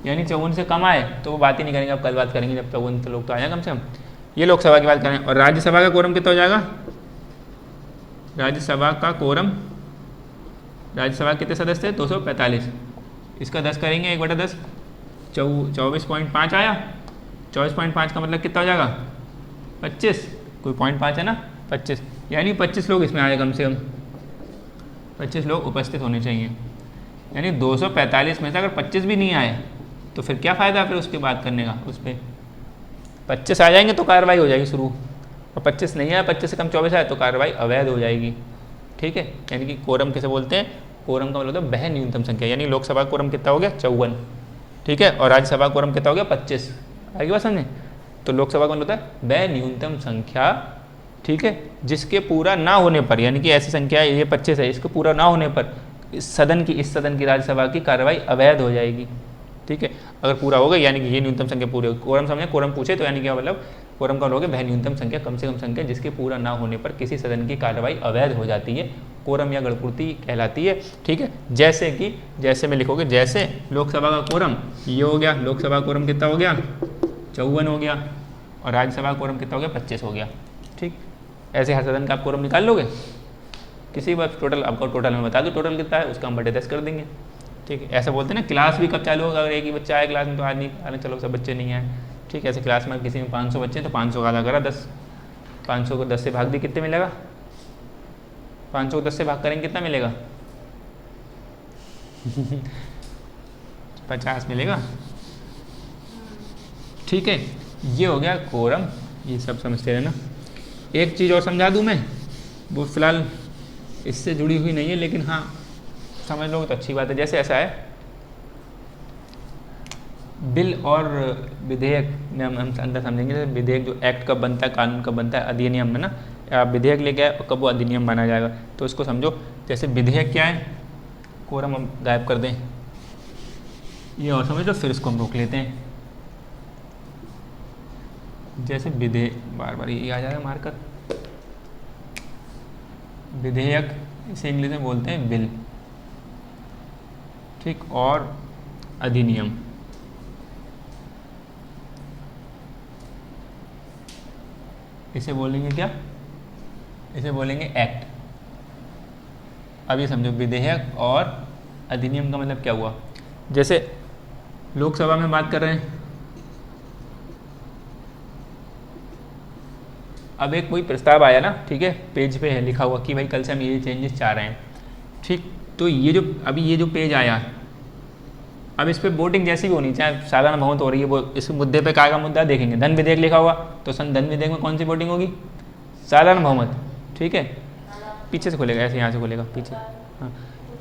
यानी 54 से कम आए तो वो बात ही नहीं करेंगे, अब कल बात करेंगे जब 54 लोग तो आए कम से कम। ये लोकसभा की बात करें, और राज्यसभा का कोरम कितना हो जाएगा, राज्यसभा का कोरम, राज्यसभा कितने सदस्य थे 245, इसका 10 करेंगे 1/10, 24.5 आया, 24.5 का मतलब कितना हो जाएगा 25, कोई 0.5 है ना 25, यानी 25 लोग इसमें आए कम से कम, 25 लोग उपस्थित होने चाहिए। यानी 245 में से अगर 25 भी नहीं आए तो फिर क्या फ़ायदा फिर उसके बात करने का, उस पर 25 आ जाएंगे तो कार्रवाई हो जाएगी शुरू, और 25 नहीं आया, 25 से कम 24 आए तो कार्रवाई अवैध हो जाएगी। ठीक है, यानी कि कोरम किसे बोलते हैं, कोरम का मतलब होता है वह न्यूनतम संख्या, यानी लोकसभा कोरम कितना हो गया 54, ठीक है, और राज्यसभा कोरम कितना हो गया 25, आगे बात समझे। तो लोकसभा का मतलब होता है वह न्यूनतम संख्या, ठीक है, जिसके पूरा ना होने पर, यानी कि ऐसी संख्या ये 25 है, इसके पूरा ना होने पर इस सदन की राज्यसभा की कार्रवाई अवैध हो जाएगी। ठीक है, अगर पूरा हो गया यानी कि ये न्यूनतम संख्या पूरे, कोरम समझे, कोरम पूछे तो यानी क्या मतलब कोरम का लोगे वह न्यूनतम संख्या, कम से कम संख्या जिसके पूरा ना होने पर किसी सदन की कार्रवाई अवैध हो जाती है, कोरम या गणपूर्ति कहलाती है। ठीक है, जैसे में लिखोगे, जैसे लोकसभा का कोरम ये हो गया, लोकसभा कोरम कितना हो गया 54 हो गया, और राज्यसभा कोरम कितना हो गया 25 हो गया। ठीक, ऐसे हर सदन का आप कोरम निकाल लोगे, किसी बात टोटल आपको टोटल में बता दो टोटल कितना है, उसका हम 10 कर देंगे। ठीक है, ऐसा बोलते हैं ना, क्लास भी कब चालू होगा, अगर एक ही बच्चा आए क्लास में तो आज नहीं आने, चलो सब बच्चे नहीं आए। ठीक है, ऐसे क्लास में किसी में 500 बच्चे हैं तो 500 का आधा करा 10, 500 को 10 से भाग दी कितने मिलेगा, 500 को 10 से भाग करेंगे कितना मिलेगा 50 मिलेगा। ठीक है, ये हो गया कोरम, ये सब समझते रहना। एक चीज़ और समझा दूँ मैं, वो फिलहाल इससे जुड़ी हुई नहीं है, लेकिन हाँ समझ लोगे तो अच्छी बात है। जैसे ऐसा है बिल और विधेयक में हम अंदर समझेंगे। जैसे विधेयक जो एक्ट कब बनता है, कानून कब बनता है, अधिनियम है ना, आप विधेयक लेके आए और कब वो अधिनियम बना जाएगा, तो इसको समझो। जैसे विधेयक क्या है, कोरम हम गायब कर दें, ये और समझ लो, फिर इसको हम रोक लेते हैं। जैसे विधेयक, बार बार ये आ जाएगा मार्कर, विधेयक इसे इंग्लिश में बोलते हैं बिल, ठीक, और अधिनियम इसे बोलेंगे क्या, इसे बोलेंगे एक्ट। अब ये समझो, विधेयक और अधिनियम का मतलब क्या हुआ। जैसे लोकसभा में बात कर रहे हैं, अब एक कोई प्रस्ताव आया ना, ठीक है, पेज पे है लिखा हुआ कि भाई कल से हम ये चेंजेस चाह रहे हैं, ठीक, तो ये जो अभी ये जो पेज आया, अब इस पर वोटिंग जैसी भी होनी चाहिए, साधारण बहुमत हो रही है, वो इस मुद्दे पे काय का मुद्दा देखेंगे, धन विधेयक लिखा हुआ, तो धन विधेयक में कौन सी वोटिंग होगी, साधारण बहुमत, ठीक है, पीछे से खोलेगा, ऐसे यहाँ से खोलेगा पीछे, हाँ,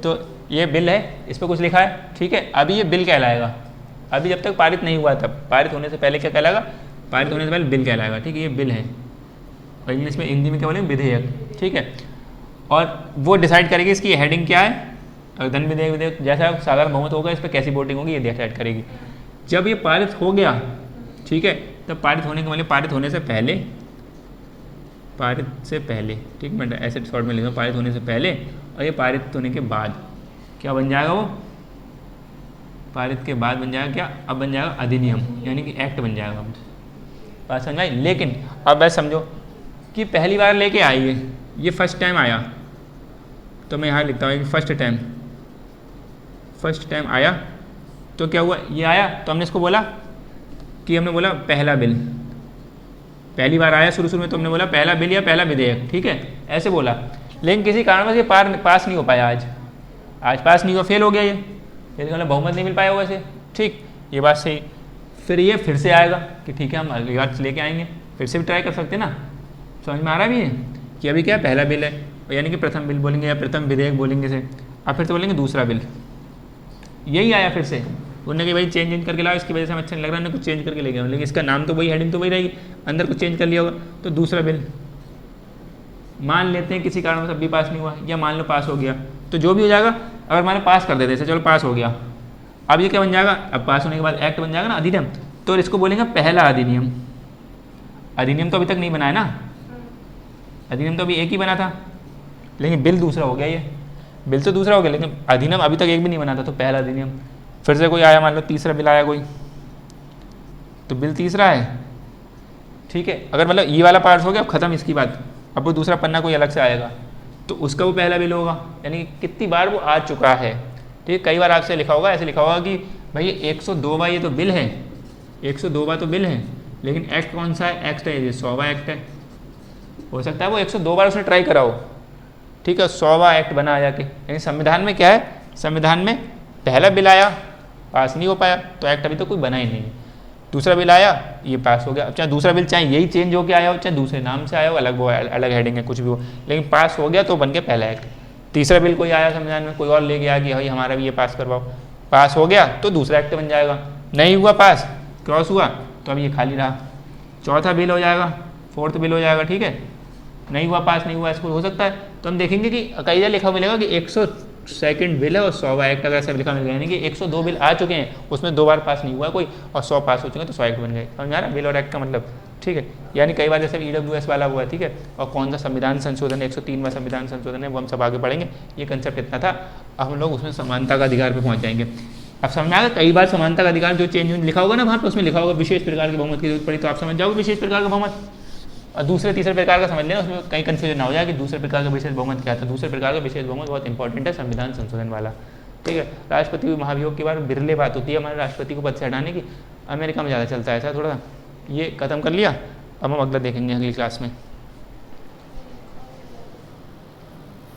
तो ये बिल है, इस पर कुछ लिखा है, ठीक है, अभी ये बिल कहलाएगा, अभी जब तक पारित नहीं हुआ, तब पारित होने से पहले क्या कहलाएगा, पारित होने से पहले बिल कहलाएगा, ठीक है, ये बिल है, और इंग्लिश में, हिंदी में क्या बोलेंगे, विधेयक, ठीक है, और वो डिसाइड करेगी इसकी हेडिंग क्या है, अगर धन विधेयक, विधेयक जैसा साधारण बहुमत होगा, इस पर कैसी वोटिंग होगी ये डिसाइड करेगी। जब ये पारित हो गया, ठीक है, तब पारित होने के मतलब पारित होने से पहले, पारित से पहले, ठीक, मैं ऐसे शॉर्ट में लिखूँ, पारित होने से पहले, और ये पारित होने के बाद क्या बन जाएगा, वो पारित के बाद बन जाएगा क्या, अब बन जाएगा अधिनियम, यानी कि एक्ट बन जाएगा। बात समझ आई। लेकिन अब बस समझो कि पहली बार लेके आई है, ये फर्स्ट टाइम आया, तो मैं यहाँ लिखता हूँ कि फर्स्ट टाइम आया, तो क्या हुआ, ये आया, तो हमने इसको बोला कि हमने बोला पहला बिल, पहली बार आया शुरू में, तो हमने बोला पहला बिल या पहला विधेयक, ठीक है, ऐसे बोला। लेकिन किसी कारणवश ये पास नहीं हो पाया, आज पास नहीं हुआ, फेल हो गया ये, मतलब बहुमत नहीं मिल पाया होगा इसे, ठीक, ये बात सही। फिर ये फिर से आएगा कि ठीक है हम अगली बार लेके आएंगे, फिर से भी ट्राई कर सकते हैं ना, समझ में आ रहा भी है कि अभी क्या पहला बिल है, यानी कि प्रथम बिल बोलेंगे या प्रथम विधेयक बोलेंगे से, अब फिर से बोलेंगे दूसरा बिल, यही आया फिर से, उन्होंने कि भाई चेंज करके लाओ, इसकी वजह से हम अच्छा नहीं लग रहा है, कुछ चेंज करके ले गया, लेकिन इसका नाम तो वही, हेडिंग तो वही रहेगी, अंदर कुछ चेंज कर लिया होगा, तो दूसरा बिल। मान लेते हैं किसी कारण से अब भी पास नहीं हुआ, या मान लो पास हो गया, तो जो भी हो जाएगा, अगर मान लो पास कर देते, चलो पास हो गया, अब ये क्या बन जाएगा, अब पास होने के बाद एक्ट बन जाएगा ना, अधिनियम, तो इसको बोलेंगे पहला अधिनियम। अधिनियम तो अभी तक नहीं बना है ना, अधिनियम तो अभी एक ही बना था, लेकिन बिल दूसरा हो गया, ये बिल तो दूसरा हो गया, लेकिन अधिनियम अभी तक एक भी नहीं बना था, तो पहला अधिनियम। फिर से कोई आया, मान लो तीसरा बिल आया कोई, तो बिल तीसरा है, ठीक है, अगर मतलब ये वाला पार्ट हो गया, अब खत्म इसकी बात, अब वो दूसरा पन्ना कोई अलग से आएगा, तो उसका वो पहला बिल होगा, यानी कितनी बार वो आ चुका है, ठीक है। कई बार आपसे लिखा होगा, ऐसे लिखा होगा कि भाई 102 बार ये तो बिल है, 102 बार तो बिल है, लेकिन एक्ट कौन सा है, एक्ट है, ये 100वां एक्ट है, हो सकता है वो 102 बार उसने ट्राई करा हो, ठीक है, 100वां एक्ट बना जाके। यानी संविधान में क्या है, संविधान में पहला बिल आया, पास नहीं हो पाया, तो एक्ट अभी तो कोई बना ही नहीं, दूसरा बिल आया, ये पास हो गया, अब चाहे दूसरा बिल चाहे यही चेंज होकर आया हो, चाहे दूसरे नाम से आया हो, अलग वो अलग हेडिंग है, कुछ भी हो, लेकिन पास हो गया तो बन के पहला एक्ट। तीसरा बिल कोई आया संविधान में, कोई और ले गया कि भाई हमारा भी ये पास करवाओ, पास हो गया तो दूसरा एक्ट बन जाएगा, नहीं हुआ पास, क्रॉस हुआ, तो अब ये खाली रहा, चौथा बिल हो जाएगा, फोर्थ बिल हो जाएगा, ठीक है, नहीं हुआ पास, नहीं हुआ, इसको हो सकता है। तो हम देखेंगे कि कई जगह लिखा मिलेगा कि 102 बिल है और 100वां एक्ट अगर ऐसा लिखा मिलेगा, यानी कि 102 बिल आ चुके हैं, उसमें 2 बार पास नहीं हुआ कोई, और 100 पास हो चुके हैं, तो 100 एक्ट बन गए। समझ आ रहा है बिल और एक्ट का मतलब, ठीक है। यानी कई बार जैसे EWS वाला हुआ, ठीक है, और कौन सा संविधान संशोधन, 103वां संविधान संशोधन है, वो हम सब आगे पढ़ेंगे। ये कंसेप्ट इतना था, अब हम लोग उसमें समानता का अधिकार पर पहुँच जाएंगे। अब समझ में आएगा, कई बार समानता का अधिकार जो चेंज लिखा होगा ना वहाँ पर, उसमें लिखा होगा विशेष प्रकार की बहुमत की जरूरत पड़ी, तो आप समझ जाओगे विशेष प्रकार का बहुमत। और दूसरे तीसरे प्रकार का समझ लेना, उसमें कहीं कन्फ्यूजन ना हो जाए कि दूसरे प्रकार का विशेष बहुमत क्या था। दूसरे प्रकार का विशेष बहुमत बहुत इंपॉर्टेंट है, संविधान संशोधन वाला, ठीक है। राष्ट्रपति महाभियोग की बार बिरले बात होती है हमारे राष्ट्रपति को पद से हटाने की, अमेरिका में ज़्यादा चलता है ऐसा थोड़ा। ये खत्म कर लिया, अब हम अगला देखेंगे अगली क्लास में।